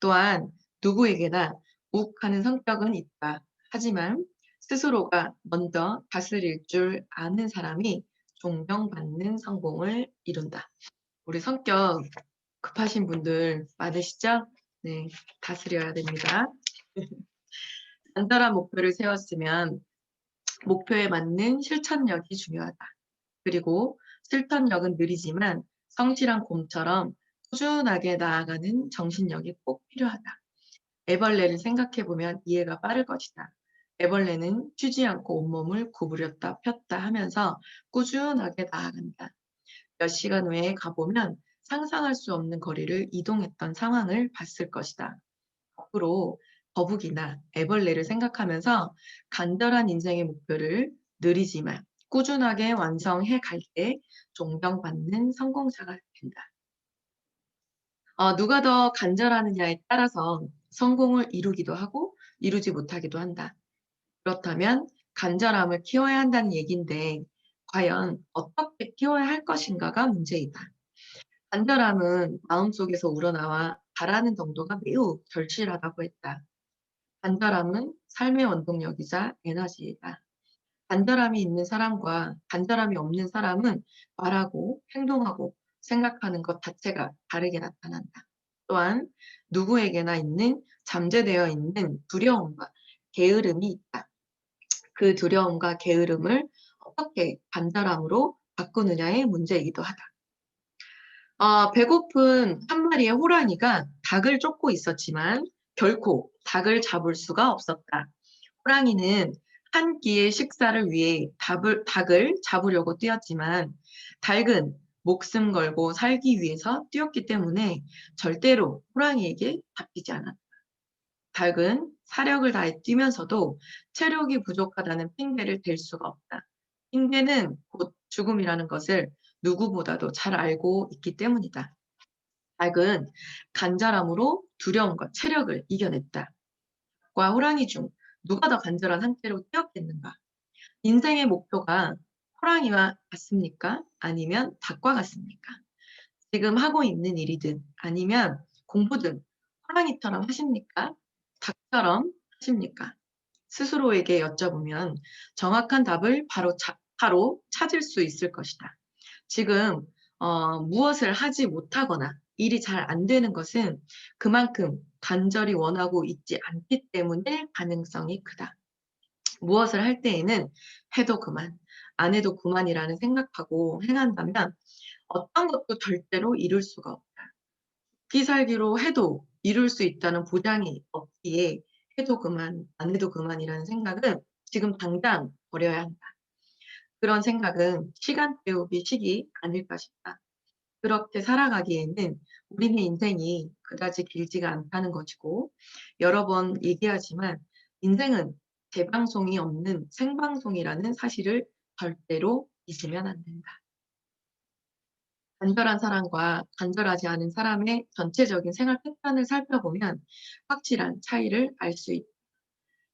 Speaker 3: 또한 누구에게나 욱하는 성격은 있다. 하지만 스스로가 먼저 다스릴 줄 아는 사람이 존경받는 성공을 이룬다. 우리 성격 급하신 분들 많으시죠? 네, 다스려야 됩니다. 간절한 목표를 세웠으면 목표에 맞는 실천력이 중요하다. 그리고 실천력은 느리지만 성실한 곰처럼 꾸준하게 나아가는 정신력이 꼭 필요하다. 애벌레를 생각해보면 이해가 빠를 것이다. 애벌레는 쉬지 않고 온몸을 구부렸다 폈다 하면서 꾸준하게 나아간다. 몇 시간 후에 가보면 상상할 수 없는 거리를 이동했던 상황을 봤을 것이다. 앞으로 거북이나 애벌레를 생각하면서 간절한 인생의 목표를 느리지만 꾸준하게 완성해 갈 때 존경받는 성공자가 된다. 누가 더 간절하느냐에 따라서 성공을 이루기도 하고 이루지 못하기도 한다. 그렇다면 간절함을 키워야 한다는 얘기인데 과연 어떻게 키워야 할 것인가가 문제이다. 간절함은 마음속에서 우러나와 바라는 정도가 매우 절실하다고 했다. 간절함은 삶의 원동력이자 에너지이다. 간절함이 있는 사람과 간절함이 없는 사람은 말하고 행동하고 생각하는 것 자체가 다르게 나타난다. 또한 누구에게나 있는 잠재되어 있는 두려움과 게으름이 있다. 그 두려움과 게으름을 어떻게 간절함으로 바꾸느냐의 문제이기도 하다. 배고픈 한 마리의 호랑이가 닭을 쫓고 있었지만 결코 닭을 잡을 수가 없었다. 호랑이는 한 끼의 식사를 위해 닭을 잡으려고 뛰었지만 닭은 목숨 걸고 살기 위해서 뛰었기 때문에 절대로 호랑이에게 잡히지 않았다. 닭은 사력을 다해 뛰면서도 체력이 부족하다는 핑계를 댈 수가 없다. 핑계는 곧 죽음이라는 것을 누구보다도 잘 알고 있기 때문이다. 닭은 간절함으로 두려움과 체력을 이겨냈다. 닭과 호랑이 중 누가 더 간절한 상태로 뛰었겠는가? 인생의 목표가 호랑이와 같습니까? 아니면 닭과 같습니까? 지금 하고 있는 일이든 아니면 공부든 호랑이처럼 하십니까? 닭처럼 하십니까? 스스로에게 여쭤보면 정확한 답을 바로 찾을 수 있을 것이다. 지금 무엇을 하지 못하거나 일이 잘 안 되는 것은 그만큼 간절히 원하고 있지 않기 때문에 가능성이 크다. 무엇을 할 때에는 해도 그만, 안 해도 그만이라는 생각하고 행한다면 어떤 것도 절대로 이룰 수가 없다. 죽기 살기로 해도 이룰 수 있다는 보장이 없기에 해도 그만, 안 해도 그만이라는 생각은 지금 당장 버려야 한다. 그런 생각은 시간 때우기 식이 아닐까 싶다. 그렇게 살아가기에는 우리의 인생이 그다지 길지가 않다는 것이고 여러 번 얘기하지만 인생은 재방송이 없는 생방송이라는 사실을 절대로 잊으면 안 된다. 간절한 사람과 간절하지 않은 사람의 전체적인 생활 패턴을 살펴보면 확실한 차이를 알 수 있다.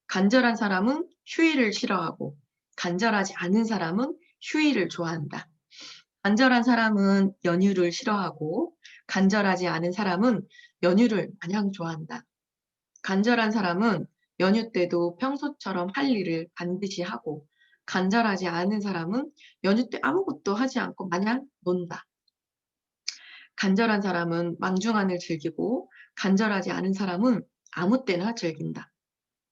Speaker 3: 간절한 사람은 휴일을 싫어하고 간절하지 않은 사람은 휴일을 좋아한다. 간절한 사람은 연휴를 싫어하고 간절하지 않은 사람은 연휴를 마냥 좋아한다. 간절한 사람은 연휴 때도 평소처럼 할 일을 반드시 하고 간절하지 않은 사람은 연휴 때 아무것도 하지 않고 마냥 논다. 간절한 사람은 망중한을 즐기고 간절하지 않은 사람은 아무 때나 즐긴다.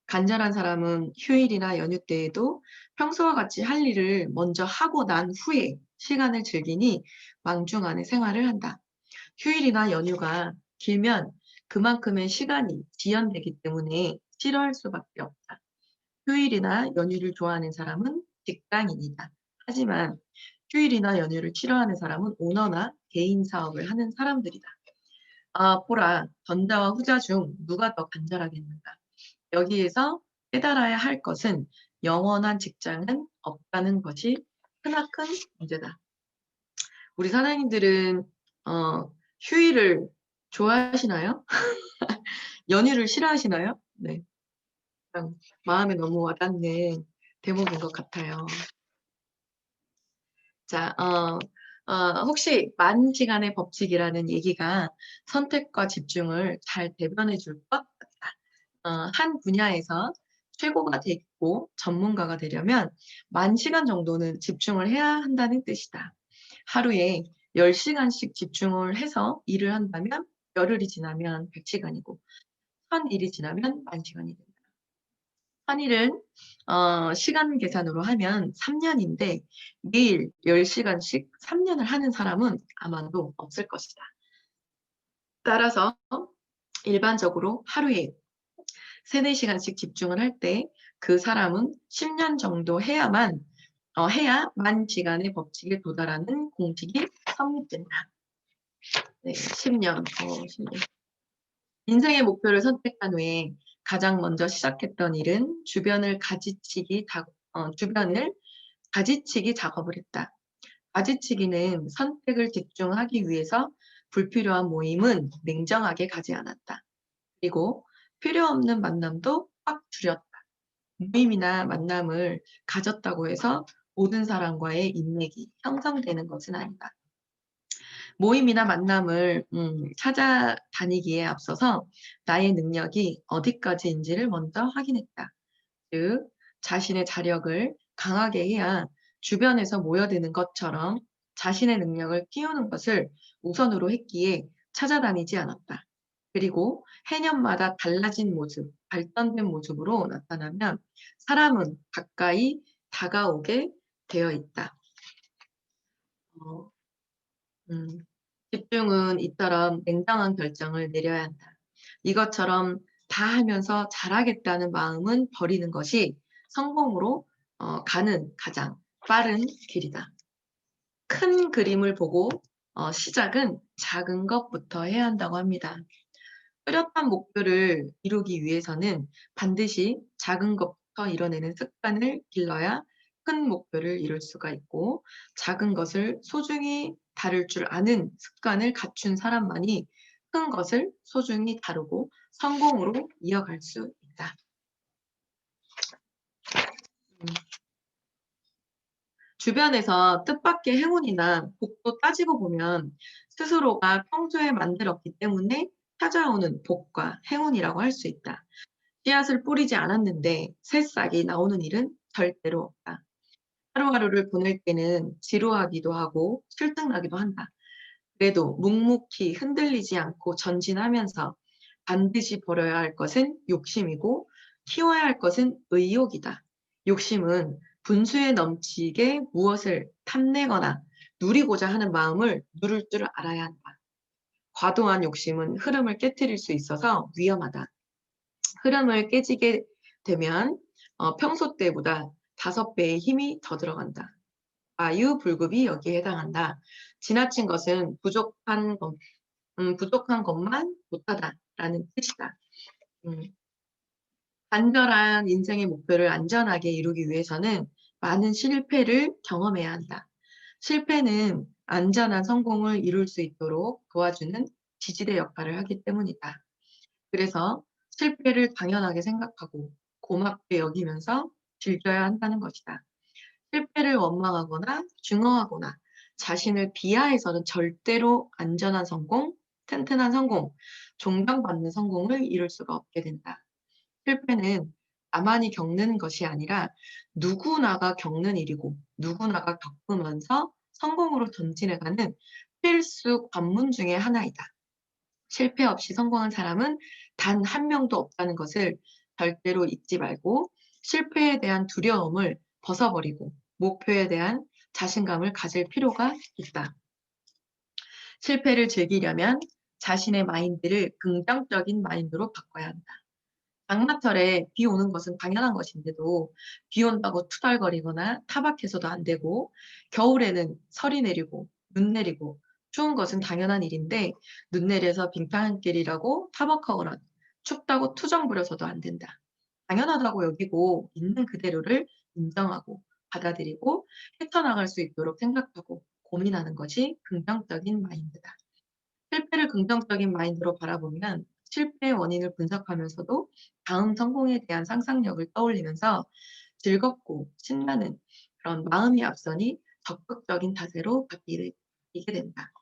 Speaker 3: 간절한 사람은 휴일이나 연휴 때에도 평소와 같이 할 일을 먼저 하고 난 후에 시간을 즐기니 망중한의 생활을 한다. 휴일이나 연휴가 길면 그만큼의 시간이 지연되기 때문에 싫어할 수밖에 없다. 휴일이나 연휴를 좋아하는 사람은 직장인이다. 하지만 휴일이나 연휴를 싫어하는 사람은 오너나 개인 사업을 하는 사람들이다. 아, 보라, 전자와 후자 중 누가 더 간절하겠는가? 여기에서 깨달아야 할 것은 영원한 직장은 없다는 것이 크나큰 문제다. 우리 사장님들은 휴일을 좋아하시나요? 연휴를 싫어하시나요? 네, 그냥 마음에 너무 와닿는 대목인 것 같아요. 자, 혹시 만 시간의 법칙이라는 얘기가 선택과 집중을 잘 대변해 줄 것 같다. 한 분야에서 최고가 되고 전문가가 되려면 만 시간 정도는 집중을 해야 한다는 뜻이다. 하루에 10시간씩 집중을 해서 일을 한다면 열흘이 지나면 100시간이고 1000일이 지나면 10,000시간이 된다. 1000일은 시간 계산으로 하면 3년인데 매일 10시간씩 3년을 하는 사람은 아마도 없을 것이다. 따라서 일반적으로 하루에 3, 4시간씩 집중을 할 때 그 사람은 10년 정도 해야 만 시간의 법칙에 도달하는 공식이 성립된다. 네, 10년. 인생의 목표를 선택한 후에 가장 먼저 시작했던 일은 주변을 가지치기 작업을 했다. 가지치기는 선택을 집중하기 위해서 불필요한 모임은 냉정하게 가지 않았다. 그리고 필요 없는 만남도 확 줄였다. 모임이나 만남을 가졌다고 해서 모든 사람과의 인맥이 형성되는 것은 아니다. 모임이나 만남을 찾아다니기에 앞서서 나의 능력이 어디까지인지를 먼저 확인했다. 즉, 자신의 자력을 강하게 해야 주변에서 모여드는 것처럼 자신의 능력을 키우는 것을 우선으로 했기에 찾아다니지 않았다. 그리고 해년마다 달라진 모습, 발전된 모습으로 나타나면 사람은 가까이 다가오게 되어 있다. 어, 음, 집중은 이처럼 냉정한 결정을 내려야 한다. 이것처럼 다 하면서 잘하겠다는 마음은 버리는 것이 성공으로 가는 가장 빠른 길이다. 큰 그림을 보고 시작은 작은 것부터 해야 한다고 합니다. 뚜렷한 목표를 이루기 위해서는 반드시 작은 것부터 이뤄내는 습관을 길러야 큰 목표를 이룰 수가 있고 작은 것을 소중히 다룰 줄 아는 습관을 갖춘 사람만이 큰 것을 소중히 다루고 성공으로 이어갈 수 있다. 주변에서 뜻밖의 행운이나 복도 따지고 보면 스스로가 평소에 만들었기 때문에 찾아오는 복과 행운이라고 할 수 있다. 씨앗을 뿌리지 않았는데 새싹이 나오는 일은 절대로 없다. 하루하루를 보낼 때는 지루하기도 하고 실증나기도 한다. 그래도 묵묵히 흔들리지 않고 전진하면서 반드시 버려야 할 것은 욕심이고 키워야 할 것은 의욕이다. 욕심은 분수에 넘치게 무엇을 탐내거나 누리고자 하는 마음을 누를 줄 알아야 한다. 과도한 욕심은 흐름을 깨트릴 수 있어서 위험하다. 흐름을 깨지게 되면 평소 때보다 5배의 힘이 더 들어간다. 아유불급이 여기에 해당한다. 지나친 것은 부족한 것만 못하다라는 뜻이다. 간절한 인생의 목표를 안전하게 이루기 위해서는 많은 실패를 경험해야 한다. 실패는 안전한 성공을 이룰 수 있도록 도와주는 지지대 역할을 하기 때문이다. 그래서 실패를 당연하게 생각하고 고맙게 여기면서 즐겨야 한다는 것이다. 실패를 원망하거나 증오하거나 자신을 비하해서는 절대로 안전한 성공, 튼튼한 성공, 존경받는 성공을 이룰 수가 없게 된다. 실패는 나만이 겪는 것이 아니라 누구나가 겪는 일이고 누구나가 겪으면서 성공으로 전진해가는 필수 관문 중의 하나이다. 실패 없이 성공한 사람은 단 한 명도 없다는 것을 절대로 잊지 말고 실패에 대한 두려움을 벗어버리고 목표에 대한 자신감을 가질 필요가 있다. 실패를 즐기려면 자신의 마인드를 긍정적인 마인드로 바꿔야 한다. 장마철에 비 오는 것은 당연한 것인데도 비 온다고 투덜거리거나 타박해서도 안 되고 겨울에는 설이 내리고 눈 내리고 추운 것은 당연한 일인데 눈 내려서 빙판길이라고 타박하거나 춥다고 투정 부려서도 안 된다. 당연하다고 여기고 있는 그대로를 인정하고 받아들이고 헤쳐나갈 수 있도록 생각하고 고민하는 것이 긍정적인 마인드다. 실패를 긍정적인 마인드로 바라보면 실패의 원인을 분석하면서도 다음 성공에 대한 상상력을 떠올리면서 즐겁고 신나는 그런 마음이 앞서니 적극적인 자세로 바뀌게 된다.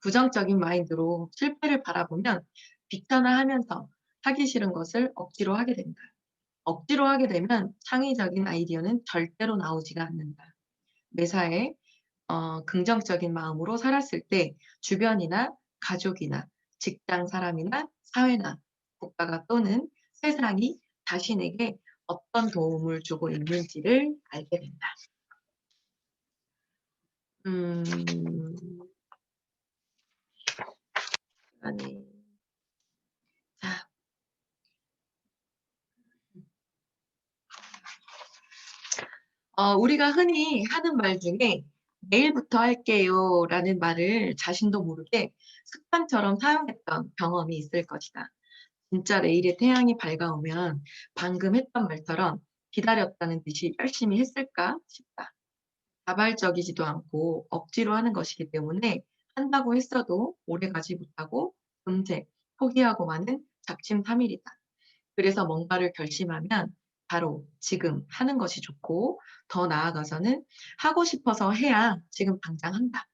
Speaker 3: 부정적인 마인드로 실패를 바라보면 귀찮아하면서 하기 싫은 것을 억지로 하게 된다. 억지로 하게 되면 창의적인 아이디어는 절대로 나오지가 않는다. 매사에 긍정적인 마음으로 살았을 때 주변이나 가족이나 직장 사람이나 사회나 국가가 또는 세상이 자신에게 어떤 도움을 주고 있는지를 알게 된다. 아니, 자, 우리가 흔히 하는 말 중에 내일부터 할게요 라는 말을 자신도 모르게 습관처럼 사용했던 경험이 있을 것이다. 진짜 내일의 태양이 밝아오면 방금 했던 말처럼 기다렸다는 듯이 열심히 했을까 싶다. 자발적이지도 않고 억지로 하는 것이기 때문에 한다고 했어도 오래가지 못하고 금세 포기하고 마는 작심삼일이다. 그래서 뭔가를 결심하면 바로 지금 하는 것이 좋고 더 나아가서는 하고 싶어서 해야 지금 당장 한다.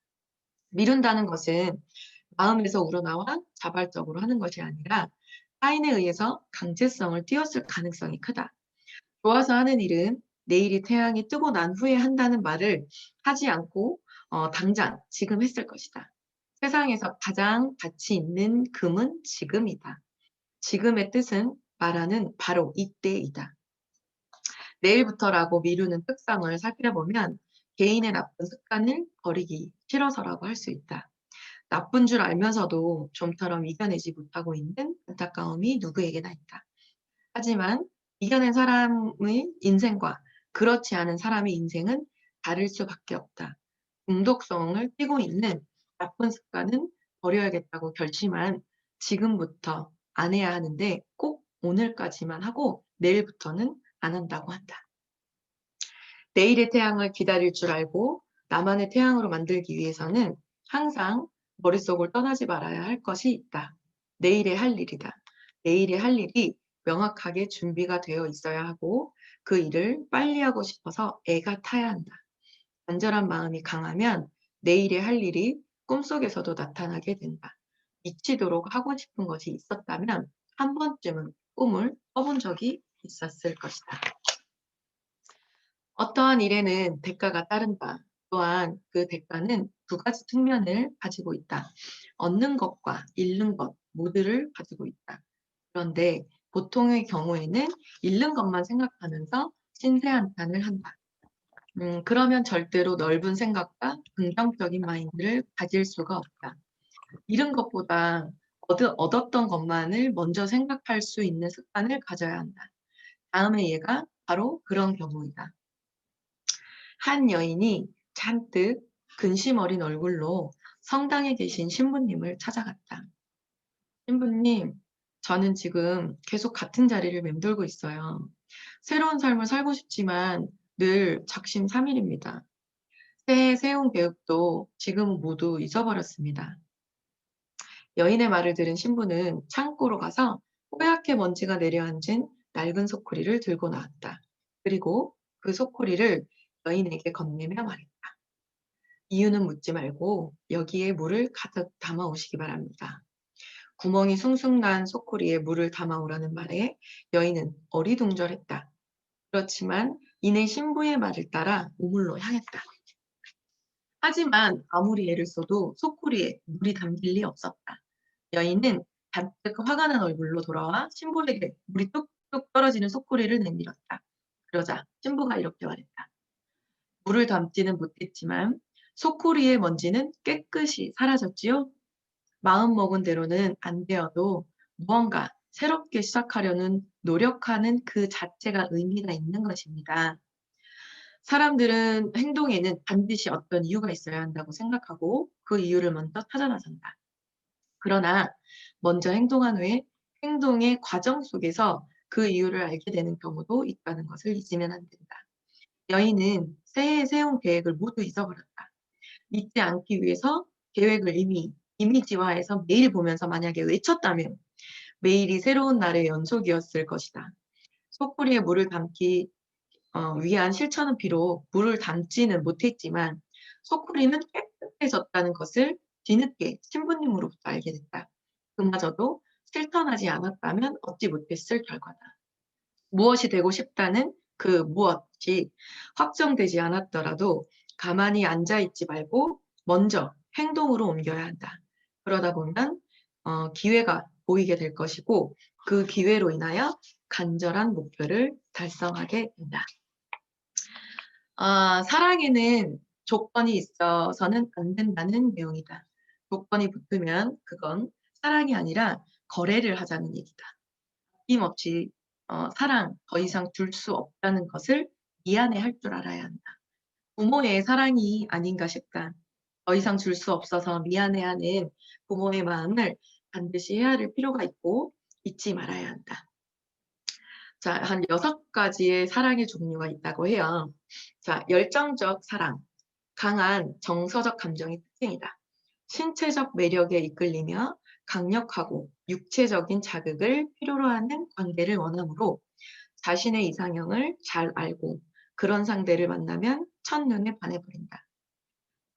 Speaker 3: 미룬다는 것은 마음에서 우러나와 자발적으로 하는 것이 아니라 타인에 의해서 강제성을 띄웠을 가능성이 크다. 좋아서 하는 일은 내일이 태양이 뜨고 난 후에 한다는 말을 하지 않고 당장 지금 했을 것이다. 세상에서 가장 가치 있는 금은 지금이다. 지금의 뜻은 말하는 바로 이때이다. 내일부터라고 미루는 특성을 살펴보면 개인의 나쁜 습관을 버리기 싫어서라고 할 수 있다. 나쁜 줄 알면서도 좀처럼 이겨내지 못하고 있는 안타까움이 누구에게나 있다. 하지만 이겨낸 사람의 인생과 그렇지 않은 사람의 인생은 다를 수밖에 없다. 중독성을 띠고 있는 나쁜 습관은 버려야겠다고 결심한 지금부터 안 해야 하는데 꼭 오늘까지만 하고 내일부터는 안 한다고 한다. 내일의 태양을 기다릴 줄 알고 나만의 태양으로 만들기 위해서는 항상 머릿속을 떠나지 말아야 할 것이 있다. 내일의 할 일이다. 내일의 할 일이 명확하게 준비가 되어 있어야 하고 그 일을 빨리 하고 싶어서 애가 타야 한다. 간절한 마음이 강하면 내일의 할 일이 꿈속에서도 나타나게 된다. 미치도록 하고 싶은 것이 있었다면 한 번쯤은 꿈을 꿔본 적이 있었을 것이다. 어떠한 일에는 대가가 따른다. 또한 그 대가는 두 가지 측면을 가지고 있다. 얻는 것과 잃는 것 모두를 가지고 있다. 그런데 보통의 경우에는 잃는 것만 생각하면서 신세한탄을 한다. 그러면 절대로 넓은 생각과 긍정적인 마인드를 가질 수가 없다. 잃은 것보다 얻었던 것만을 먼저 생각할 수 있는 습관을 가져야 한다. 다음의 예가 바로 그런 경우이다. 한 여인이 잔뜩 근심 어린 얼굴로 성당에 계신 신부님을 찾아갔다. 신부님, 저는 지금 계속 같은 자리를 맴돌고 있어요. 새로운 삶을 살고 싶지만 늘 작심삼일입니다. 새해 세운 계획도 지금은 모두 잊어버렸습니다. 여인의 말을 들은 신부는 창고로 가서 뽀얗게 먼지가 내려앉은 낡은 소쿠리를 들고 나왔다. 그리고 그 소쿠리를 여인에게 건네며 말했다. 이유는 묻지 말고 여기에 물을 가득 담아 오시기 바랍니다. 구멍이 숭숭 난 소쿠리에 물을 담아오라는 말에 여인은 어리둥절했다. 그렇지만 이내 신부의 말을 따라 우물로 향했다. 하지만 아무리 애를 써도 소쿠리에 물이 담길 리 없었다. 여인은 잔뜩 화가 난 얼굴로 돌아와 신부에게 물이 뚝뚝 떨어지는 소쿠리를 내밀었다. 그러자 신부가 이렇게 말했다. 물을 담지는 못했지만 소쿠리의 먼지는 깨끗이 사라졌지요? 마음먹은 대로는 안 되어도 무언가 새롭게 시작하려는 노력하는 그 자체가 의미가 있는 것입니다. 사람들은 행동에는 반드시 어떤 이유가 있어야 한다고 생각하고 그 이유를 먼저 찾아 나선다. 그러나 먼저 행동한 후에 행동의 과정 속에서 그 이유를 알게 되는 경우도 있다는 것을 잊으면 안 된다. 여인은 새해에 세운 계획을 모두 잊어버렸다. 잊지 않기 위해서 계획을 이미 이미지화해서 매일 보면서 만약에 외쳤다면 매일이 새로운 날의 연속이었을 것이다. 소쿠리에 물을 담기 위한 실천은 비록 물을 담지는 못했지만 소쿠리는 깨끗해졌다는 것을 뒤늦게 신부님으로부터 알게 됐다. 그마저도 실천하지 않았다면 얻지 못했을 결과다. 무엇이 되고 싶다는 그 무엇이 확정되지 않았더라도 가만히 앉아있지 말고 먼저 행동으로 옮겨야 한다. 그러다 보면 기회가 보이게 될 것이고 그 기회로 인하여 간절한 목표를 달성하게 된다. 사랑에는 조건이 있어서는 안 된다는 내용이다. 조건이 붙으면 그건 사랑이 아니라 거래를 하자는 얘기다. 아낌없이 사랑 더 이상 줄 수 없다는 것을 미안해할 줄 알아야 한다. 부모의 사랑이 아닌가 싶다. 더 이상 줄 수 없어서 미안해하는 부모의 마음을 반드시 헤아릴 필요가 있고 잊지 말아야 한다. 자, 한 6가지의 사랑의 종류가 있다고 해요. 자, 열정적 사랑, 강한 정서적 감정의 특징이다. 신체적 매력에 이끌리며 강력하고 육체적인 자극을 필요로 하는 관계를 원하므로 자신의 이상형을 잘 알고 그런 상대를 만나면 첫눈에 반해버린다.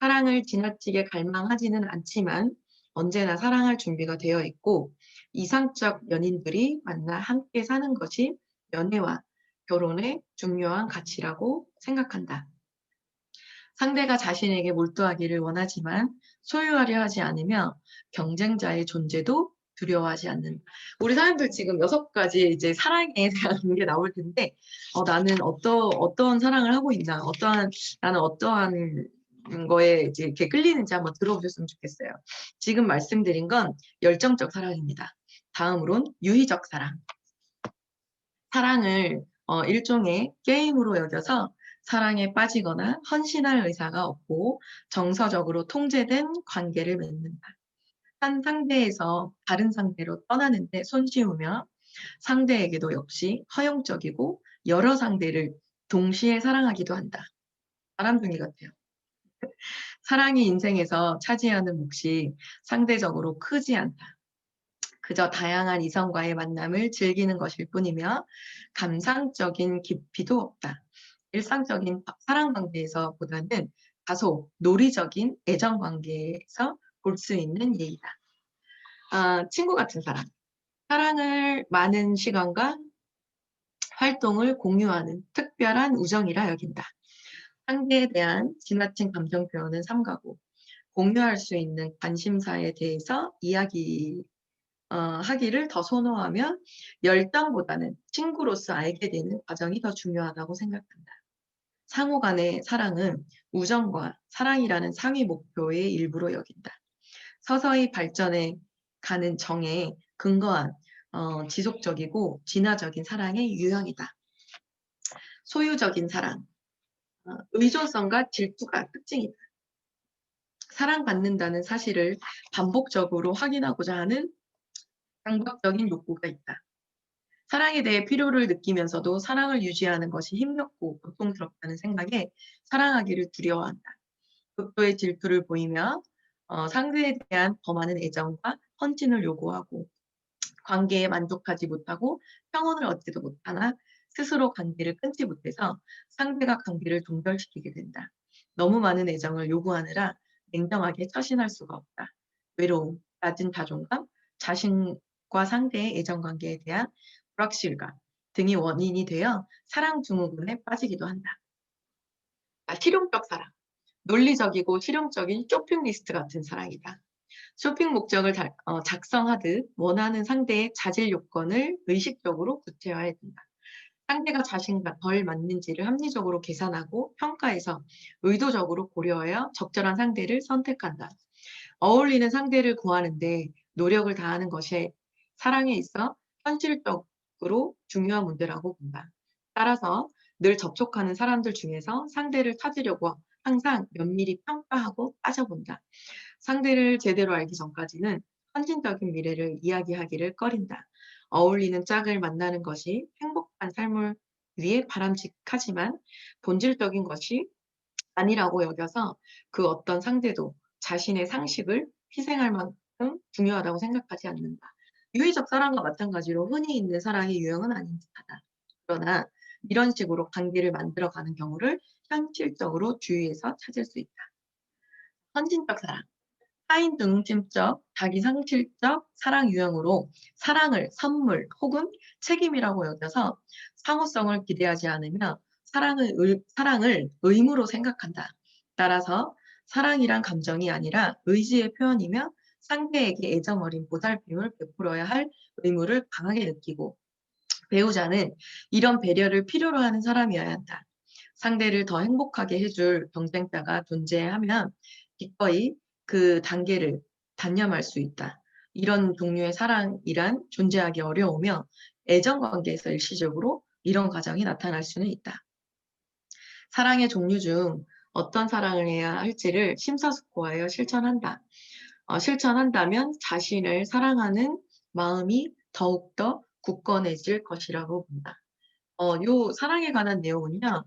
Speaker 3: 사랑을 지나치게 갈망하지는 않지만 언제나 사랑할 준비가 되어 있고 이상적 연인들이 만나 함께 사는 것이 연애와 결혼의 중요한 가치라고 생각한다. 상대가 자신에게 몰두하기를 원하지만 소유하려 하지 않으며 경쟁자의 존재도 두려워하지 않는. 우리 사람들 지금 6가지 이제 사랑에 대한 게 나올 텐데, 나는 어떠한 사랑을 하고 있나, 나는 어떠한 거에 이제 이렇게 끌리는지 한번 들어보셨으면 좋겠어요. 지금 말씀드린 건 열정적 사랑입니다. 다음으론 유희적 사랑. 사랑을 일종의 게임으로 여겨서 사랑에 빠지거나 헌신할 의사가 없고 정서적으로 통제된 관계를 맺는다. 한 상대에서 다른 상대로 떠나는데 손쉬우며 상대에게도 역시 허용적이고 여러 상대를 동시에 사랑하기도 한다. 바람둥이 같아요. 사랑이 인생에서 차지하는 몫이 상대적으로 크지 않다. 그저 다양한 이성과의 만남을 즐기는 것일 뿐이며 감상적인 깊이도 없다. 일상적인 사랑 관계에서 보다는 다소 놀이적인 애정 관계에서 볼 수 있는 예의다. 친구 같은 사람. 사랑을 많은 시간과 활동을 공유하는 특별한 우정이라 여긴다. 상대에 대한 지나친 감정 표현은 삼가고 공유할 수 있는 관심사에 대해서 하기를 더 선호하며 열정보다는 친구로서 알게 되는 과정이 더 중요하다고 생각한다. 상호 간의 사랑은 우정과 사랑이라는 상위 목표의 일부로 여긴다. 서서히 발전해 가는 정에 근거한 지속적이고 진화적인 사랑의 유형이다. 소유적인 사랑, 의존성과 질투가 특징이다. 사랑받는다는 사실을 반복적으로 확인하고자 하는 강박적인 욕구가 있다. 사랑에 대해 필요를 느끼면서도 사랑을 유지하는 것이 힘겹고 고통스럽다는 생각에 사랑하기를 두려워한다. 극도의 질투를 보이며 상대에 대한 더 많은 애정과 헌신을 요구하고 관계에 만족하지 못하고 평온을 얻지도 못하나 스스로 관계를 끊지 못해서 상대가 관계를 동결시키게 된다. 너무 많은 애정을 요구하느라 냉정하게 처신할 수가 없다. 외로움, 낮은 자존감, 자신과 상대의 애정관계에 대한 불확실감 등이 원인이 되어 사랑 증후군에 빠지기도 한다. 실용적 사랑. 논리적이고 실용적인 쇼핑 리스트 같은 사랑이다. 쇼핑 목적을 작성하듯 원하는 상대의 자질 요건을 의식적으로 구체화해야 된다. 상대가 자신과 덜 맞는지를 합리적으로 계산하고 평가해서 의도적으로 고려하여 적절한 상대를 선택한다. 어울리는 상대를 구하는데 노력을 다하는 것이 사랑에 있어 현실적으로 중요한 문제라고 본다. 따라서 늘 접촉하는 사람들 중에서 상대를 찾으려고 항상 면밀히 평가하고 따져본다. 상대를 제대로 알기 전까지는 헌신적인 미래를 이야기하기를 꺼린다. 어울리는 짝을 만나는 것이 행복한 삶을 위해 바람직하지만 본질적인 것이 아니라고 여겨서 그 어떤 상대도 자신의 상식을 희생할 만큼 중요하다고 생각하지 않는다. 유의적 사랑과 마찬가지로 흔히 있는 사랑의 유형은 아닌 듯하다. 그러나 이런 식으로 관계를 만들어가는 경우를 현실적으로 주위에서 찾을 수 있다. 헌신적 사랑. 타인 중심적, 자기 상실적 사랑 유형으로 사랑을 선물 혹은 책임이라고 여겨서 상호성을 기대하지 않으며 사랑을 의무로 생각한다. 따라서 사랑이란 감정이 아니라 의지의 표현이며 상대에게 애정 어린 보살핌을 베풀어야 할 의무를 강하게 느끼고 배우자는 이런 배려를 필요로 하는 사람이어야 한다. 상대를 더 행복하게 해줄 경쟁자가 존재하면 기꺼이 그 단계를 단념할 수 있다. 이런 종류의 사랑이란 존재하기 어려우며 애정 관계에서 일시적으로 이런 과정이 나타날 수는 있다. 사랑의 종류 중 어떤 사랑을 해야 할지를 심사숙고하여 실천한다. 실천한다면 자신을 사랑하는 마음이 더욱더 굳건해질 것이라고 본다. 요 사랑에 관한 내용은요,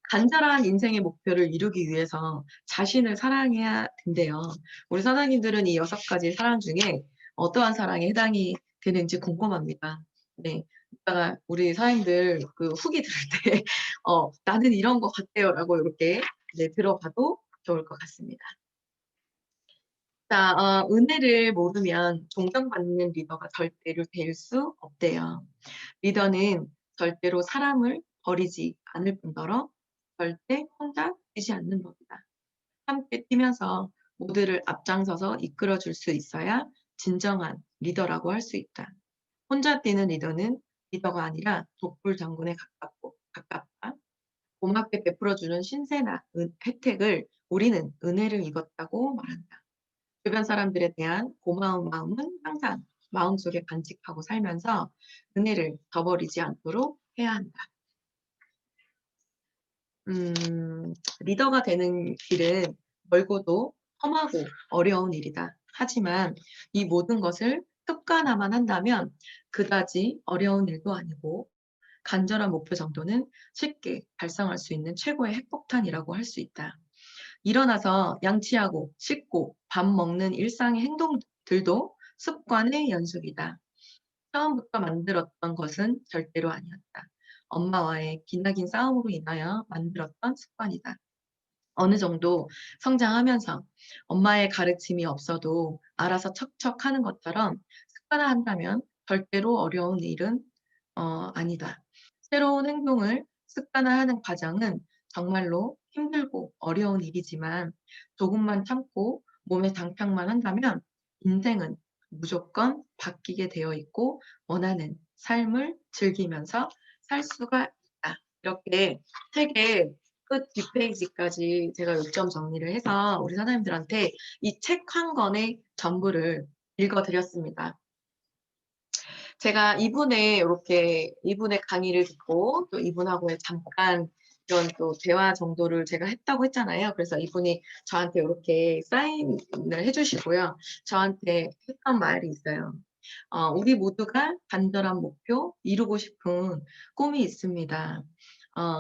Speaker 3: 간절한 인생의 목표를 이루기 위해서 자신을 사랑해야 된대요. 우리 사장님들은 이 6가지 사랑 중에 어떠한 사랑에 해당이 되는지 궁금합니다. 네. 이따가 우리 사장님들 그 후기 들을 때, 나는 이런 것 같아요. 라고 이렇게 들어봐도 좋을 것 같습니다. 자, 은혜를 모르면 존경받는 리더가 절대로 될 수 없대요. 리더는 절대로 사람을 버리지 않을 뿐더러 절대 혼자 뛰지 않는 법이다. 함께 뛰면서 모두를 앞장서서 이끌어 줄 수 있어야 진정한 리더라고 할 수 있다. 혼자 뛰는 리더는 리더가 아니라 독불 장군에 가깝다. 고맙게 베풀어주는 신세나 혜택을 우리는 은혜를 입었다고 말한다. 주변 사람들에 대한 고마운 마음은 항상 마음속에 간직하고 살면서 은혜를 저버리지 않도록 해야 한다. 리더가 되는 길은 멀고도 험하고 어려운 일이다. 하지만 이 모든 것을 습관화만 한다면 그다지 어려운 일도 아니고 간절한 목표 정도는 쉽게 달성할 수 있는 최고의 핵폭탄이라고 할 수 있다. 일어나서 양치하고 씻고 밥 먹는 일상의 행동들도 습관의 연속이다. 처음부터 만들었던 것은 절대로 아니었다. 엄마와의 기나긴 싸움으로 인하여 만들었던 습관이다. 어느 정도 성장하면서 엄마의 가르침이 없어도 알아서 척척 하는 것처럼 습관화한다면 절대로 어려운 일은 아니다. 새로운 행동을 습관화하는 과정은 정말로 힘들고 어려운 일이지만 조금만 참고 몸에 장착만 한다면 인생은 무조건 바뀌게 되어 있고 원하는 삶을 즐기면서 살 수가 있다. 이렇게 책의 끝 뒷페이지까지 제가 요점 정리를 해서 우리 사장님들한테 이 책 한 권의 전부를 읽어드렸습니다. 제가 이분의 강의를 듣고 또 이분하고의 잠깐 이런 또 대화 정도를 제가 했다고 했잖아요. 그래서 이분이 저한테 이렇게 사인을 해주시고요. 저한테 했던 말이 있어요. 우리 모두가 간절한 목표, 이루고 싶은 꿈이 있습니다.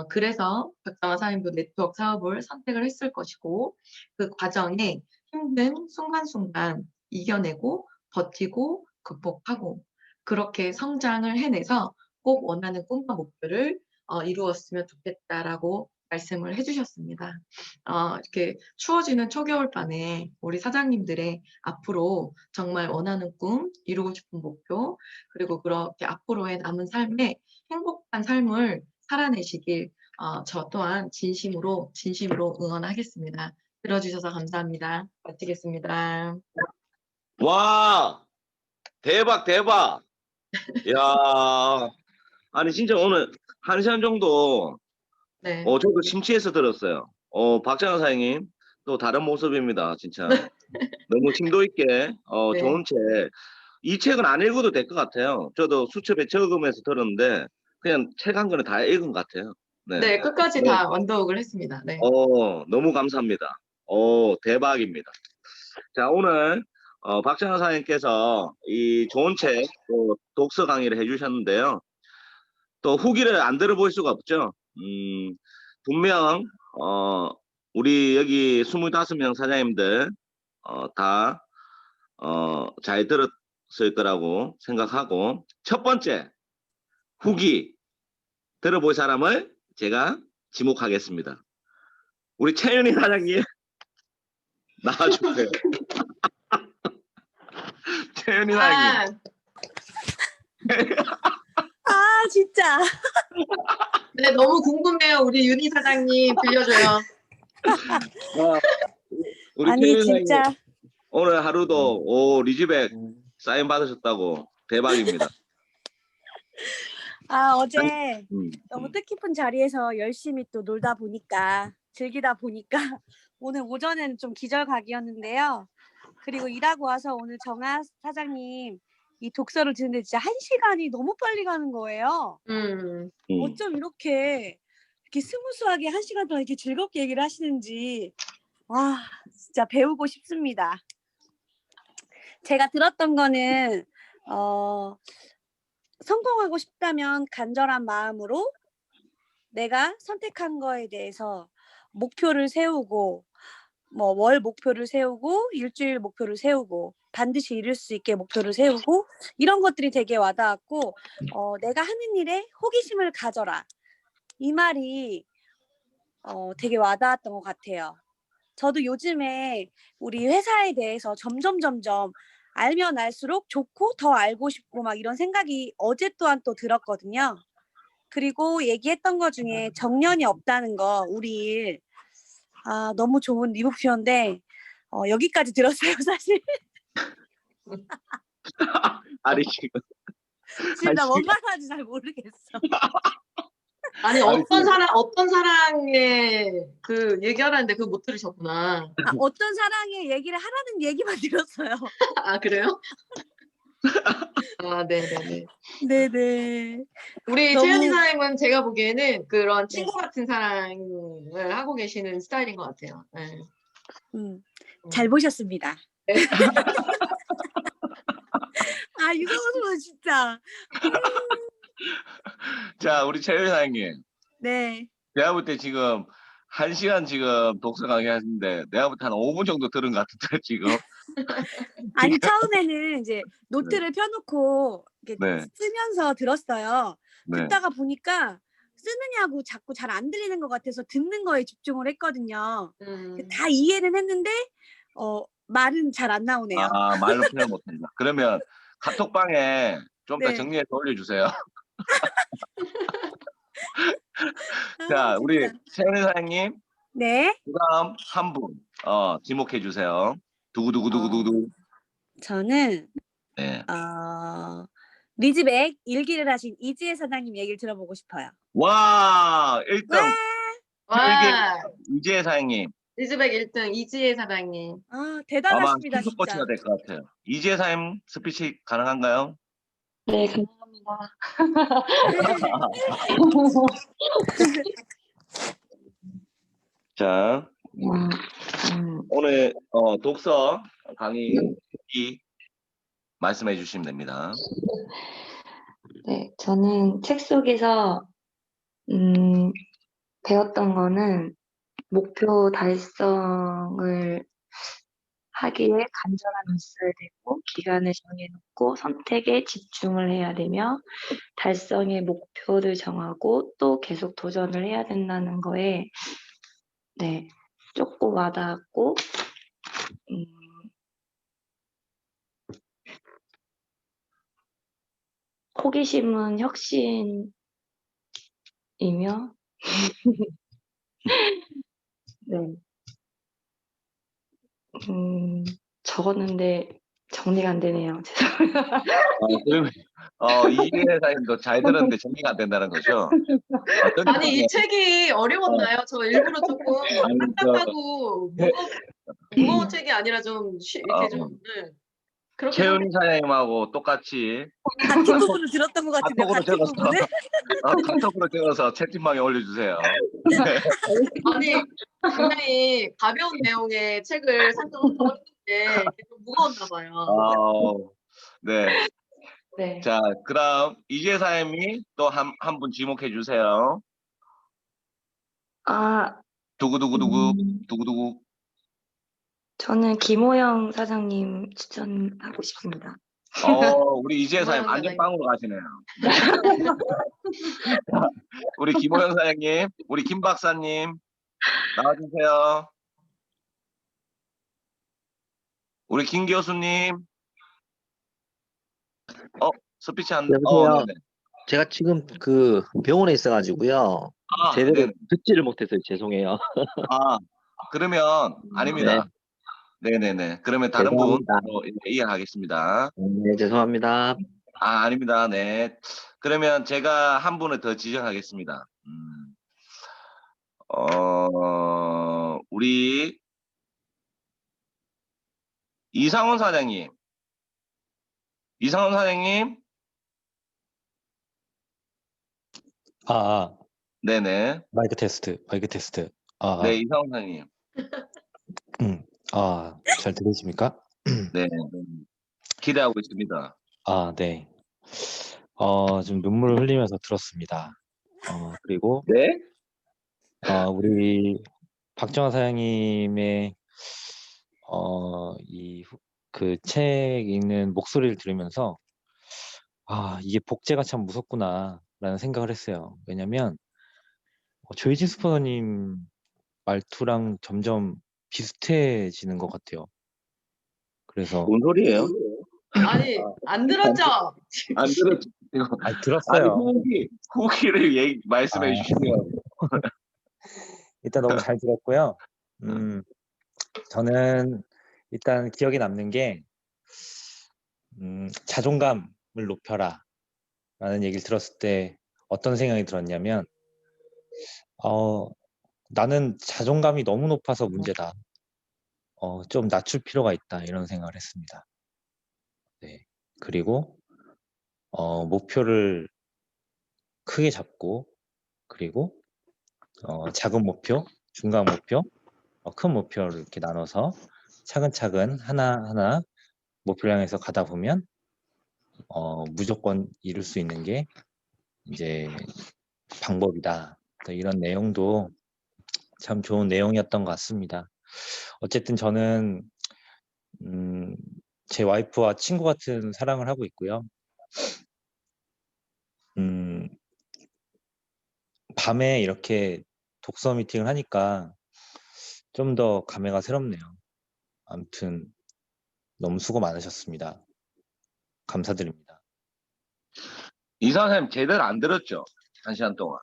Speaker 3: 그래서 박정아 사님도 네트워크 사업을 선택을 했을 것이고 그 과정에 힘든 순간순간 이겨내고 버티고 극복하고 그렇게 성장을 해내서 꼭 원하는 꿈과 목표를 이루었으면 좋겠다라고 말씀을 해주셨습니다. 이렇게 추워지는 초겨울밤에 우리 사장님들의 앞으로 정말 원하는 꿈, 이루고 싶은 목표, 그리고 그렇게 앞으로의 남은 삶에 행복한 삶을 살아내시길 저 또한 진심으로 응원하겠습니다. 들어주셔서 감사합니다. 마치겠습니다.
Speaker 1: 와, 대박, 대박. 야, 아니, 진짜 오늘 1시간 정도,
Speaker 3: 네.
Speaker 1: 저도 심취해서 들었어요. 박정아 사장님, 또 다른 모습입니다, 진짜. 너무 심도 있게,
Speaker 3: 네.
Speaker 1: 좋은 책. 이 책은 안 읽어도 될 것 같아요. 저도 수첩에 적으면서 들었는데, 그냥 책 한 권을 다 읽은 것 같아요. 네.
Speaker 3: 네, 끝까지 다 완독을 했습니다. 네.
Speaker 1: 너무 감사합니다. 대박입니다. 자, 오늘, 박정아 사장님께서 이 좋은 책, 또 독서 강의를 해주셨는데요. 또 후기를 안 들어볼 수가 없죠. 분명, 우리 여기 25명 사장님들, 다, 잘 들었을 거라고 생각하고, 첫 번째, 후기 들어볼 사람을 제가 지목하겠습니다. 우리 최윤희 사장님, 나와주세요. 최윤희 사장님.
Speaker 2: 아, 진짜.
Speaker 3: 네, 너무 궁금해요. 우리 윤희 사장님 빌려줘요.
Speaker 1: 우리
Speaker 2: 아니,
Speaker 1: 최윤희
Speaker 2: 진짜.
Speaker 1: 사장님, 오늘 하루도 리즈백 사인 받으셨다고 대박입니다.
Speaker 2: 어제
Speaker 1: 음,
Speaker 2: 너무 뜻깊은 자리에서 열심히 또 놀다 보니까, 즐기다 보니까, 오늘 오전에는 좀 기절각이었는데요. 그리고 일하고 와서 오늘 정아 사장님 이 독서를 듣는데 진짜 1시간이 너무 빨리 가는 거예요. 어쩜 이렇게 스무스하게 1시간 동안 이렇게 즐겁게 얘기를 하시는지, 와, 진짜 배우고 싶습니다. 제가 들었던 거는, 성공하고 싶다면 간절한 마음으로 내가 선택한 거에 대해서 목표를 세우고, 뭐 월 목표를 세우고 일주일 목표를 세우고 반드시 이룰 수 있게 목표를 세우고 이런 것들이 되게 와닿았고, 내가 하는 일에 호기심을 가져라, 이 말이 되게 와닿았던 것 같아요. 저도 요즘에 우리 회사에 대해서 점점 알면 알수록 좋고 더 알고 싶고 막 이런 생각이 어제 또한 또 들었거든요. 그리고 얘기했던 것 중에 정년이 없다는 거, 우리 일. 너무 좋은 리뷰표인데 여기까지 들었어요, 사실.
Speaker 1: 아니, 지금.
Speaker 2: 지금 나 뭔 말하는지 잘 모르겠어.
Speaker 3: 아니, 어떤 사랑의 그 얘기하라는데 그거 못 들으셨구나.
Speaker 2: 어떤 사랑의 얘기를 하라는 얘기만 들었어요.
Speaker 3: 아, 그래요? 네네네.
Speaker 2: 네네.
Speaker 3: 우리
Speaker 2: 너무-
Speaker 3: 최윤희 사장님은 제가 보기에는 그런 친구 같은 사랑을 하고 계시는 스타일인 것 같아요. 네.
Speaker 2: 잘 보셨습니다.
Speaker 3: 네.
Speaker 2: 유성호 진짜.
Speaker 1: 자, 우리 최윤희 사장님.
Speaker 2: 네.
Speaker 1: 내가 볼 때 지금 1시간 지금 독서 강의 하시는데 내가 볼 때 한 5분 정도 들은 것 같은데 지금.
Speaker 2: 아니, 처음에는 이제 노트를 펴놓고 이렇게
Speaker 1: 네.
Speaker 2: 쓰면서 들었어요.
Speaker 1: 네.
Speaker 2: 듣다가 보니까 쓰느냐고 자꾸 잘 안 들리는 것 같아서 듣는 거에 집중을 했거든요. 다 이해는 했는데 말은 잘 안 나오네요.
Speaker 1: 말로 표현 못한다. 그러면 카톡방에 좀 더
Speaker 2: 네.
Speaker 1: 정리해서 올려주세요. 자, 우리
Speaker 2: 진짜.
Speaker 1: 최윤희 사장님,
Speaker 2: 네.
Speaker 1: 그다음 한 분, 지목해 주세요. 두구두구두구두구.
Speaker 2: 저는
Speaker 1: 네.
Speaker 2: 리즈백 일기를 하신 이지혜 사장님 얘기를 들어보고 싶어요.
Speaker 1: 와, 1등.
Speaker 3: 와,
Speaker 1: 이지혜 사장님.
Speaker 3: 리즈백 1등 이지혜 사장님.
Speaker 2: 대단하십니다,
Speaker 1: 아마
Speaker 2: 진짜.
Speaker 1: 슈퍼코치가 될 것 같아요. 이지혜 사장님 스피치 가능한가요?
Speaker 4: 네, 감사합니다.
Speaker 1: 자, 오늘 독서 강의 말씀해 주시면 됩니다.
Speaker 4: 네, 저는 책 속에서 배웠던 거는 목표 달성을 하기에 간절함이 있어야 되고 기간을 정해놓고 선택에 집중을 해야 되며 달성의 목표를 정하고 또 계속 도전을 해야 된다는 거에 네, 조금 와닿았고 음, 호기심은 혁신이며 네, 적었는데 정리가 안 되네요. 죄송합니다.
Speaker 1: 그러면 이지혜 사님도 잘 들었는데 정리가 안 된다는 거죠?
Speaker 3: 아니, 이 책이 어려웠나요? 저 일부러 조금
Speaker 1: 아니,
Speaker 3: 딱딱하고 무거운 책이 아니라 좀 이렇게 좀 네. 그렇게
Speaker 1: 최은희 사장님하고 똑같이
Speaker 2: 같은 부분을 들었던 것 같은데
Speaker 1: 카톡으로
Speaker 2: 같은
Speaker 1: 적어서
Speaker 2: 부분을?
Speaker 1: 카톡으로 적어서 채팅방에 올려주세요.
Speaker 3: 아니 굉장히 가벼운 내용의 책을 선정했는데 이게 좀 무거웠나 봐요.
Speaker 1: 네.
Speaker 4: 네.
Speaker 1: 자, 그럼 이재 사님이 또 한 분 지목해 주세요. 두구두구두구 두구두구.
Speaker 4: 저는 김호영 사장님 추천하고 싶습니다.
Speaker 1: 우리 이재 사님
Speaker 3: 김호영
Speaker 1: 완전
Speaker 3: 사장님.
Speaker 1: 빵으로 가시네요. 우리 김호영 사장님, 우리 김 박사님 나와주세요. 우리 김 교수님. 스피치 안,
Speaker 5: 여보세요.
Speaker 1: 네네.
Speaker 5: 제가 지금 그 병원에 있어가지고요. 제대로
Speaker 1: 네네.
Speaker 5: 듣지를 못해서 죄송해요.
Speaker 1: 그러면 아닙니다. 네네네. 그러면 다른
Speaker 5: 죄송합니다.
Speaker 1: 분으로 이해하겠습니다.
Speaker 5: 네, 죄송합니다.
Speaker 1: 아닙니다. 네. 그러면 제가 한 분을 더 지정하겠습니다. 우리 이상원 사장님. 이상원 사장님. 네네.
Speaker 6: 마이크 테스트.
Speaker 1: 네, 이상원 사장님.
Speaker 6: 잘 들리십니까?
Speaker 1: 네. 기대하고 있습니다.
Speaker 6: 네. 좀 눈물을 흘리면서 들었습니다. 그리고
Speaker 1: 네?
Speaker 6: 우리 박정환 사장님의 그 책 읽는 목소리를 들으면서 이게 복제가 참 무섭구나라는 생각을 했어요. 왜냐면 조이지 스포너님 말투랑 점점 비슷해지는 것 같아요. 그래서
Speaker 1: 뭔 소리예요?
Speaker 3: 아니 안 들었죠?
Speaker 1: 안 들었죠?
Speaker 6: 들었어요.
Speaker 1: 후기를 말씀해 주시면.
Speaker 6: 일단 너무 잘 들었고요. 저는 일단 기억에 남는 게 자존감을 높여라 라는 얘기를 들었을 때 어떤 생각이 들었냐면 나는 자존감이 너무 높아서 문제다. 좀 낮출 필요가 있다 이런 생각을 했습니다. 네. 그리고 목표를 크게 잡고 그리고 작은 목표, 중간 목표, 큰 목표를 이렇게 나눠서 차근차근 하나하나 목표를 향해서 가다 보면 무조건 이룰 수 있는 게 이제 방법이다. 이런 내용도 참 좋은 내용이었던 것 같습니다. 어쨌든 저는 제 와이프와 친구 같은 사랑을 하고 있고요. 밤에 이렇게 독서 미팅을 하니까 좀 더 감회가 새롭네요. 아무튼 너무 수고 많으셨습니다. 감사드립니다.
Speaker 1: 이상원 사장님 제대로 안 들었죠? 1시간 동안.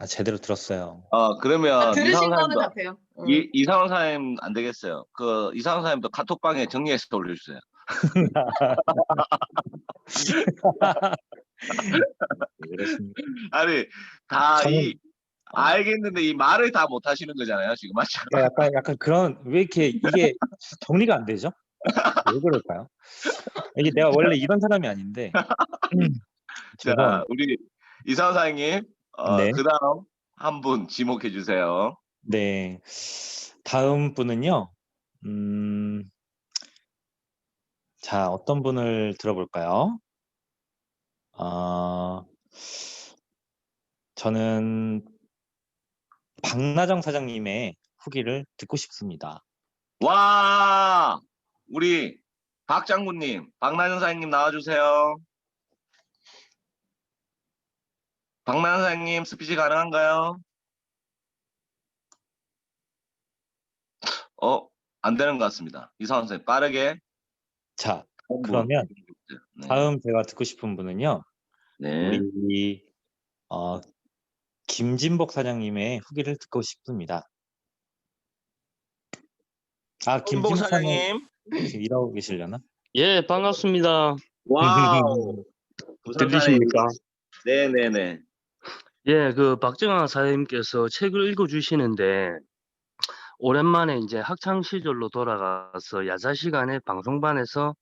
Speaker 6: 제대로 들었어요.
Speaker 1: 그러면
Speaker 3: 들으신
Speaker 1: 이상원
Speaker 3: 거는
Speaker 1: 사장님도
Speaker 3: 답해요.
Speaker 1: 이상원 사장님 안 되겠어요. 이상원 사장님도 카톡방에 정리해서 올려주세요.
Speaker 6: 왜 그러십니까?
Speaker 1: 아니 알겠는데 이 말을 다 못 하시는 거잖아요, 지금 맞죠?
Speaker 6: 약간 그런 왜 이렇게 이게 정리가 안 되죠? 왜 그럴까요? 이게 내가 원래 이런 사람이 아닌데.
Speaker 1: 자, 우리 이상원 사장님,
Speaker 6: 네.
Speaker 1: 그다음 한 분 지목해 주세요.
Speaker 6: 네. 다음 분은요. 자, 어떤 분을 들어볼까요? 저는 박나정 사장님의 후기를 듣고 싶습니다.
Speaker 1: 와, 우리 박 장군님, 박나연 사장님 나와주세요. 박나연 사장님 스피치 가능한가요? 안 되는 것 같습니다. 이상원 선생님 빠르게.
Speaker 6: 자,
Speaker 1: 분.
Speaker 6: 그러면
Speaker 1: 네.
Speaker 6: 다음 제가 듣고 싶은 분은요.
Speaker 1: 네.
Speaker 6: 우리 김진복 사장님의 후기를 듣고 싶습니다.
Speaker 1: 김복
Speaker 6: 김진복 사장님
Speaker 1: 사장님.
Speaker 6: 지금 일하고 계시려나?
Speaker 7: 예, 반갑습니다.
Speaker 1: 와우. 부산
Speaker 7: 들리십니까?
Speaker 1: 사장님. 네네네.
Speaker 7: 예, 그 박정아 사장님께서 책을 읽어주시는데 오랜만에 이제 학창 시절로 돌아가서 야자 시간에 방송반에서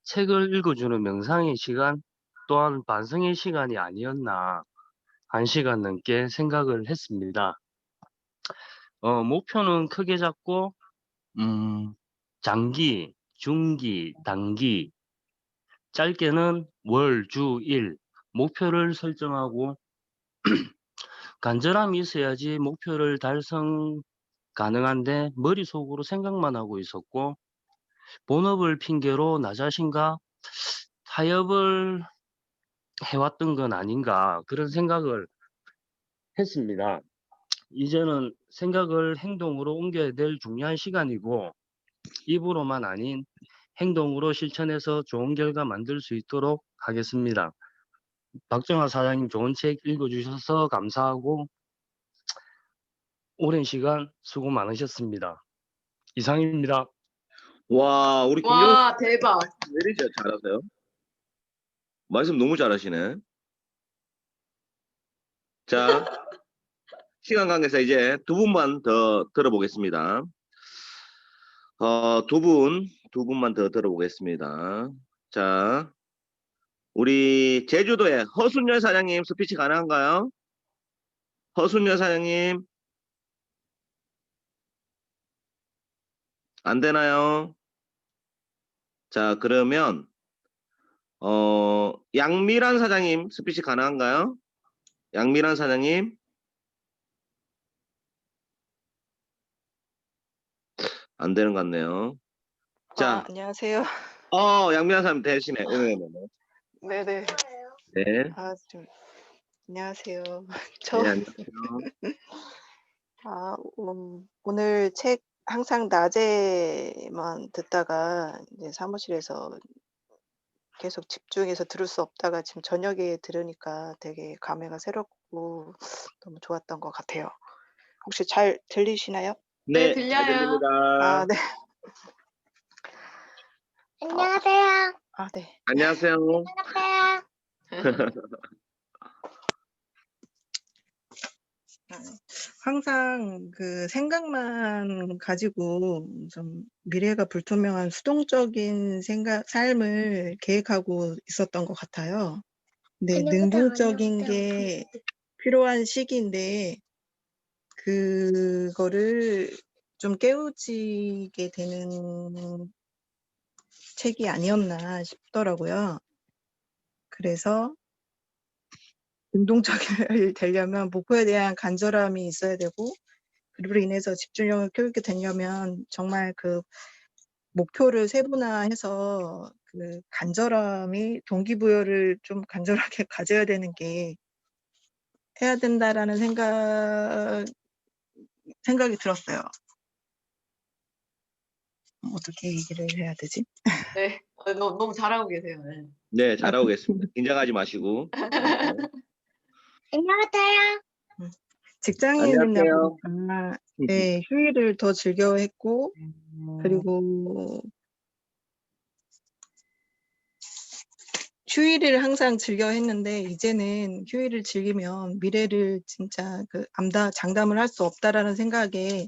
Speaker 7: 책을 읽어주는 명상의 시간 또한 반성의 시간이 아니었나 1시간 넘게 생각을 했습니다. 목표는 크게 잡고 장기, 중기, 단기 짧게는 월, 주, 일 목표를 설정하고 간절함이 있어야지 목표를 달성 가능한데 머릿속으로 생각만 하고 있었고 본업을 핑계로 나 자신과 타협을 해왔던 건 아닌가 그런 생각을 했습니다. 이제는 생각을 행동으로 옮겨야 될 중요한 시간이고 입으로만 아닌 행동으로 실천해서 좋은 결과 만들 수 있도록 하겠습니다. 박정아 사장님 좋은 책 읽어주셔서 감사하고 오랜 시간 수고 많으셨습니다. 이상입니다.
Speaker 1: 와, 우리 김정
Speaker 3: 와, 대박.
Speaker 1: 왜 이렇게 잘하세요? 말씀 너무 잘하시네. 자, 시간 관계상 이제 두 분만 더 들어보겠습니다. 두 분만 더 들어보겠습니다. 자, 우리 제주도의 허순열 사장님 스피치 가능한가요? 허순열 사장님. 안 되나요? 자, 그러면 양미란 사장님 스피치 가능한가요? 양미란 사장님. 안 되는 것 같네요. 자,
Speaker 8: 안녕하세요.
Speaker 1: 양미란 사장님 대신에.
Speaker 8: 네네.
Speaker 1: 네.
Speaker 8: 안녕하세요.
Speaker 1: 네, 안녕하세요.
Speaker 8: 오늘 책 항상 낮에만 듣다가 이제 사무실에서 계속 집중해서 들을 수 없다가 지금 저녁에 들으니까 되게 감회가 새롭고 너무 좋았던 것 같아요. 혹시 잘 들리시나요?
Speaker 3: 네,
Speaker 1: 잘
Speaker 3: 들려요.
Speaker 1: 들립니다.
Speaker 8: 네.
Speaker 9: 안녕하세요.
Speaker 8: 네.
Speaker 1: 안녕하세요.
Speaker 8: 항상 그 생각만 가지고 좀 미래가 불투명한 수동적인 삶을 계획하고 있었던 것 같아요. 근데 능동적인 게 필요한 시기인데 그거를 좀 깨우치게 되는 책이 아니었나 싶더라고요. 그래서 능동적이 되려면 목표에 대한 간절함이 있어야 되고 그로 인해서 집중력을 키우게 되려면 정말 그 목표를 세분화해서 그 간절함이 동기부여를 좀 간절하게 가져야 되는 게 해야 된다라는 생각이 들었어요. 어떻게 얘기를 해야 되지?
Speaker 3: 네, 너무 잘하고 계세요. 네.
Speaker 1: 네, 잘하고 계십니다. 긴장하지 마시고.
Speaker 9: 안녕하세요.
Speaker 8: 직장인이다
Speaker 1: 안녕하세요.
Speaker 8: 보니까 네, 휴일을 더 즐겨했고 그리고 휴일을 항상 즐겨 했는데 이제는 휴일을 즐기면 미래를 진짜 장담을 할 수 없다라는 생각에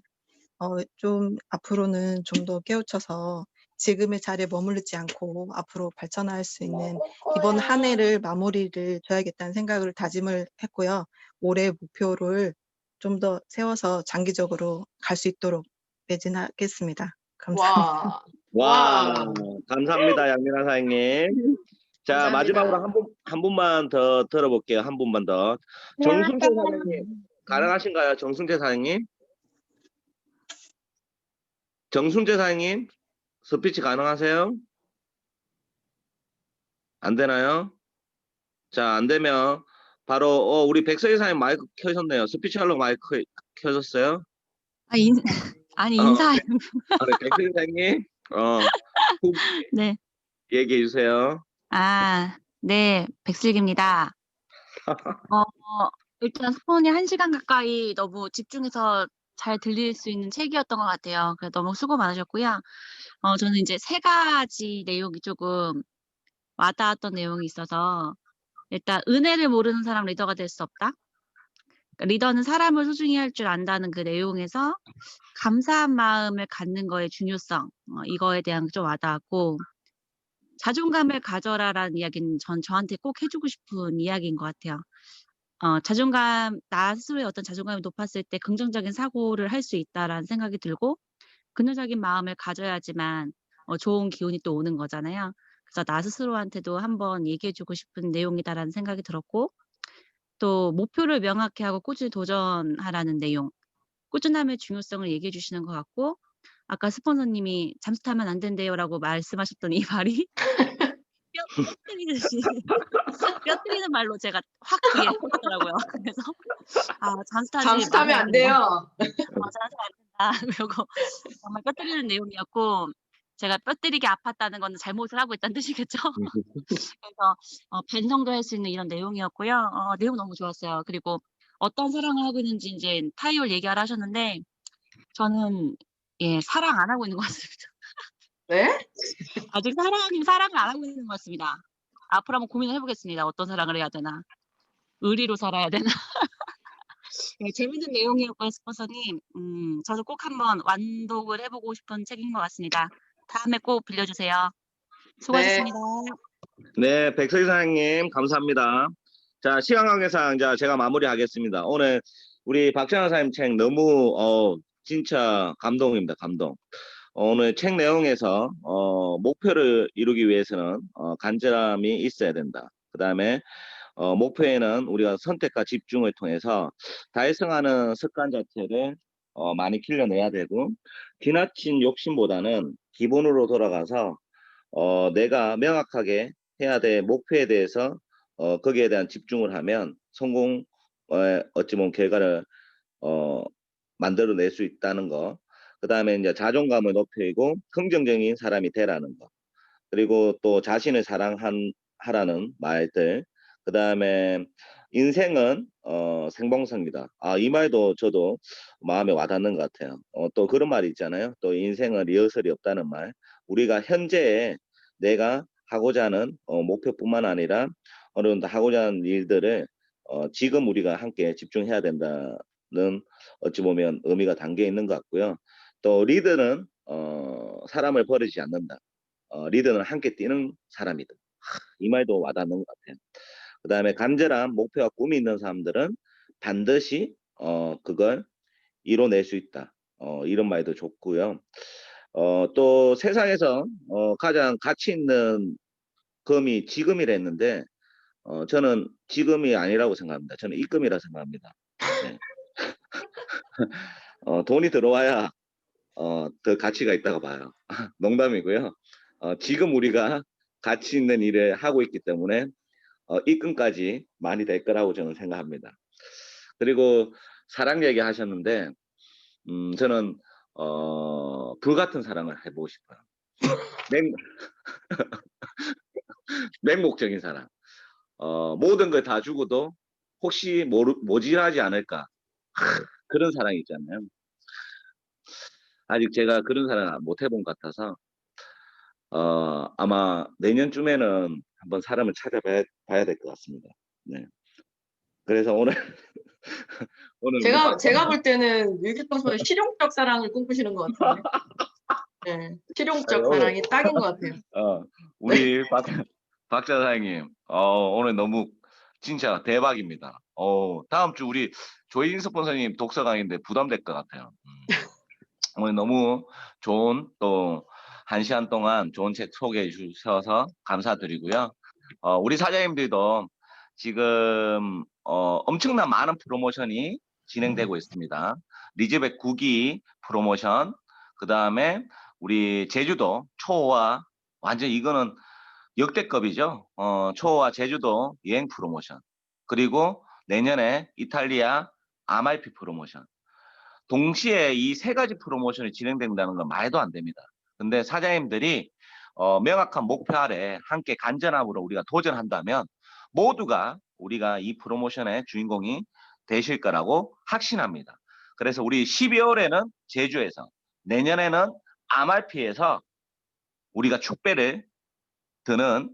Speaker 8: 좀 앞으로는 좀 더 깨우쳐서 지금의 자리에 머무르지 않고 앞으로 발전할 수 있는 이번 한 해를 마무리를 줘야겠다는 생각을 다짐을 했고요. 올해 목표를 좀 더 세워서 장기적으로 갈 수 있도록 매진하겠습니다. 감사합니다.
Speaker 3: 와,
Speaker 1: 와, 감사합니다, 양민아 사장님. 자,
Speaker 3: 감사합니다.
Speaker 1: 마지막으로 한 분만 더 들어볼게요. 한 분만 더. 정순태 사장님, 가능하신가요? 정순태 사장님? 정순태 사장님, 스피치 가능하세요? 안 되나요? 자, 안 되면 바로 우리 백서 이사님 마이크 켜셨네요. 스피치 하려고 마이크 켜졌어요?
Speaker 10: 아니,
Speaker 1: 어,
Speaker 10: 인사해요.
Speaker 1: 네, 백서 이사님, 후
Speaker 10: 네.
Speaker 1: 얘기해 주세요.
Speaker 10: 네, 백슬기입니다. 일단 스폰이 1시간 가까이 너무 집중해서 잘 들릴 수 있는 책이었던 것 같아요. 그래서 너무 수고 많으셨고요. 저는 이제 3가지 내용이 조금 와닿았던 내용이 있어서, 일단 은혜를 모르는 사람 리더가 될 수 없다. 그러니까 리더는 사람을 소중히 할 줄 안다는 그 내용에서 감사한 마음을 갖는 거의 중요성, 이거에 대한 게 좀 와닿았고, 자존감을 가져라라는 이야기는 저한테 꼭 해주고 싶은 이야기인 것 같아요. 나 스스로의 어떤 자존감이 높았을 때 긍정적인 사고를 할 수 있다라는 생각이 들고, 긍정적인 마음을 가져야지만 좋은 기운이 또 오는 거잖아요. 그래서 나 스스로한테도 한번 얘기해주고 싶은 내용이다라는 생각이 들었고, 또 목표를 명확히 하고 꾸준히 도전하라는 내용, 꾸준함의 중요성을 얘기해 주시는 것 같고, 아까 스폰서님이 잠수 타면 안 된대요라고 말씀하셨던 이 말이 뼈 때리듯이 뼈 때리는 말로 제가 확 귀에 꽂히더라고요. 그래서 잠수 타지
Speaker 3: 잠수 타면
Speaker 10: 말아야
Speaker 3: 안
Speaker 10: 된다.
Speaker 3: 돼요.
Speaker 10: 잠수 안 된다. 이거 정말 뼈 때리는 내용이었고, 제가 뼈 때리게 아팠다는 건 잘못을 하고 있다는 뜻이겠죠. 그래서 반성도 할 수 있는 이런 내용이었고요. 내용 너무 좋았어요. 그리고 어떤 사랑을 하고 있는지 이제 타이어 얘기를 하셨는데, 저는 사랑 안 하고 있는 것 같습니다.
Speaker 3: 네?
Speaker 10: 아직 사랑을 안 하고 있는 것 같습니다. 앞으로 한번 고민을 해보겠습니다. 어떤 사랑을 해야 되나? 의리로 살아야 되나? 네, 재밌는 내용이었고요, 스포서님. 저도 꼭 한번 완독을 해보고 싶은 책인 것 같습니다. 다음에 꼭 빌려주세요. 수고하셨습니다.
Speaker 1: 네, 백서 이사님 감사합니다. 자, 시간 관계상 이제 제가 마무리하겠습니다. 오늘 우리 박찬호 사님 책 너무 진짜 감동입니다. 감동. 오늘 책 내용에서 목표를 이루기 위해서는 간절함이 있어야 된다. 그 다음에 목표에는 우리가 선택과 집중을 통해서 달성하는 습관 자체를 많이 길러내야 되고, 지나친 욕심보다는 기본으로 돌아가서 내가 명확하게 해야 될 목표에 대해서 거기에 대한 집중을 하면 성공, 어찌 보면 결과를 만들어낼 수 있다는 거. 그 다음에 이제 자존감을 높이고 긍정적인 사람이 되라는 거. 그리고 또 자신을 사랑하라는 말들. 그 다음에 인생은 생봉성이다. 이 말도 저도 마음에 와닿는 것 같아요. 또 그런 말이 있잖아요. 또 인생은 리허설이 없다는 말. 우리가 현재에 내가 하고자 하는 목표뿐만 아니라 어느 정도 하고자 하는 일들을 지금 우리가 함께 집중해야 된다는 어찌 보면 의미가 담겨 있는 것 같고요. 또 리더는 사람을 버리지 않는다. 리더는 함께 뛰는 사람이다. 이 말도 와닿는 것 같아요. 그 다음에 간절한 목표와 꿈이 있는 사람들은 반드시 그걸 이뤄낼 수 있다. 이런 말도 좋고요. 또 세상에서 가장 가치 있는 금이 지금이라 했는데 저는 지금이 아니라고 생각합니다. 저는 입금이라 생각합니다. 네. 돈이 들어와야 더 가치가 있다고 봐요. 농담이고요. 지금 우리가 가치 있는 일을 하고 있기 때문에 입금까지 많이 될 거라고 저는 생각합니다. 그리고 사랑 얘기 하셨는데 저는 불같은 사랑을 해보고 싶어요. 맹목적인 사랑. 모든 걸 다 주고도 혹시 모질하지 않을까. 그런 사랑이 있잖아요. 아직 제가 그런 사랑 못 해본 것 같아서 아마 내년쯤에는 한번 사람을 찾아봐야 될 것 같습니다. 네. 그래서 오늘 우리
Speaker 3: 제가 볼 때는 뮤직방송의 실용적 사랑을 꿈꾸시는 것 같은데. 네, 실용적 사랑이 딱인 것 같아요.
Speaker 1: 우리 박자 사장님 오늘 너무 진짜 대박입니다. 다음 주 우리 조인 스폰서님 독서 강의인데 부담될 것 같아요. 오늘 너무 좋은 또 1시간 동안 좋은 책 소개해 주셔서 감사드리고요. 우리 사장님들도 지금 엄청난 많은 프로모션이 진행되고 있습니다. 리즈백 9기 프로모션, 그 다음에 우리 제주도 초호화 완전 이거는 역대급이죠. 초호화 제주도 여행 프로모션. 그리고 내년에 이탈리아 아말피 프로모션. 동시에 이 세 가지 프로모션이 진행된다는 건 말도 안 됩니다. 근데 사장님들이 명확한 목표 아래 함께 간절함으로 우리가 도전한다면 모두가 우리가 이 프로모션의 주인공이 되실 거라고 확신합니다. 그래서 우리 12월에는 제주에서, 내년에는 아말피에서 우리가 축배를 드는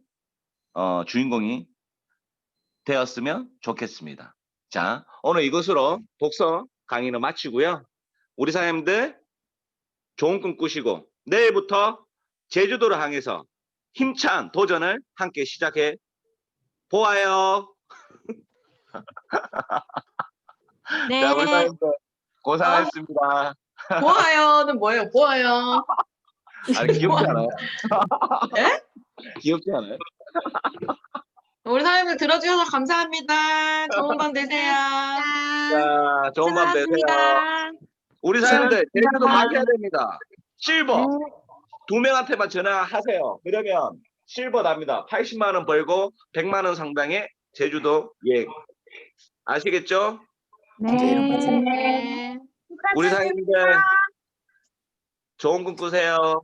Speaker 1: 주인공이 되었으면 좋겠습니다. 자, 오늘 이것으로 독서 강의는 마치고요. 우리 사장님들 좋은 꿈 꾸시고 내일부터 제주도를 향해서 힘찬 도전을 함께 시작해 보아요.
Speaker 10: 네.
Speaker 1: 자, 우리 사장님들 고생하셨습니다.
Speaker 3: 보아요는 뭐예요? 보아요.
Speaker 1: 아니, 귀엽지 않아요?
Speaker 3: 예?
Speaker 1: 귀엽지 않아요?
Speaker 3: 우리 사장님들 들어주셔서 감사합니다. 좋은 밤 되세요.
Speaker 1: 자, 좋은 밤 되세요.
Speaker 10: 수고하셨습니다.
Speaker 1: 우리 사장님들 제주도 가셔야 됩니다. 실버
Speaker 10: 네.
Speaker 1: 2명한테만 전화하세요. 그러면 실버 납니다. 80만 원 벌고 100만 원 상당의 제주도 여행. 아시겠죠?
Speaker 3: 네.
Speaker 1: 우리 사장님들 좋은 꿈 꾸세요.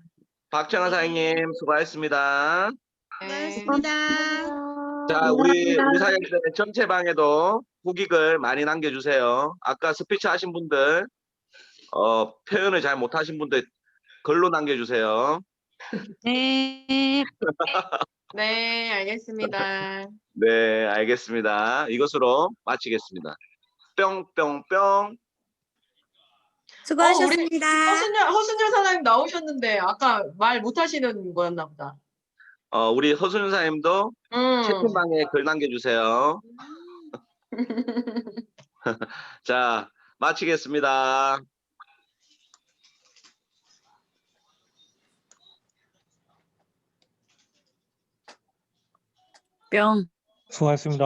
Speaker 1: 박정아 사장님 수고하셨습니다.
Speaker 3: 네.
Speaker 1: 자, 우리 사장님들 전체 방에도 후기글 많이 남겨주세요. 아까 스피치 하신 분들 표현을 잘 못하신 분들 글로 남겨주세요.
Speaker 10: 네.
Speaker 3: 네, 알겠습니다.
Speaker 1: 네, 알겠습니다. 이것으로 마치겠습니다. 뿅뿅뿅.
Speaker 2: 수고하셨습니다.
Speaker 3: 허순열 사장님 나오셨는데 아까 말 못하시는 거였나 보다.
Speaker 1: 우리 허순 사님도 채팅방에 글 남겨주세요. 자, 마치겠습니다.
Speaker 10: 뿅.
Speaker 6: 수고하셨습니다.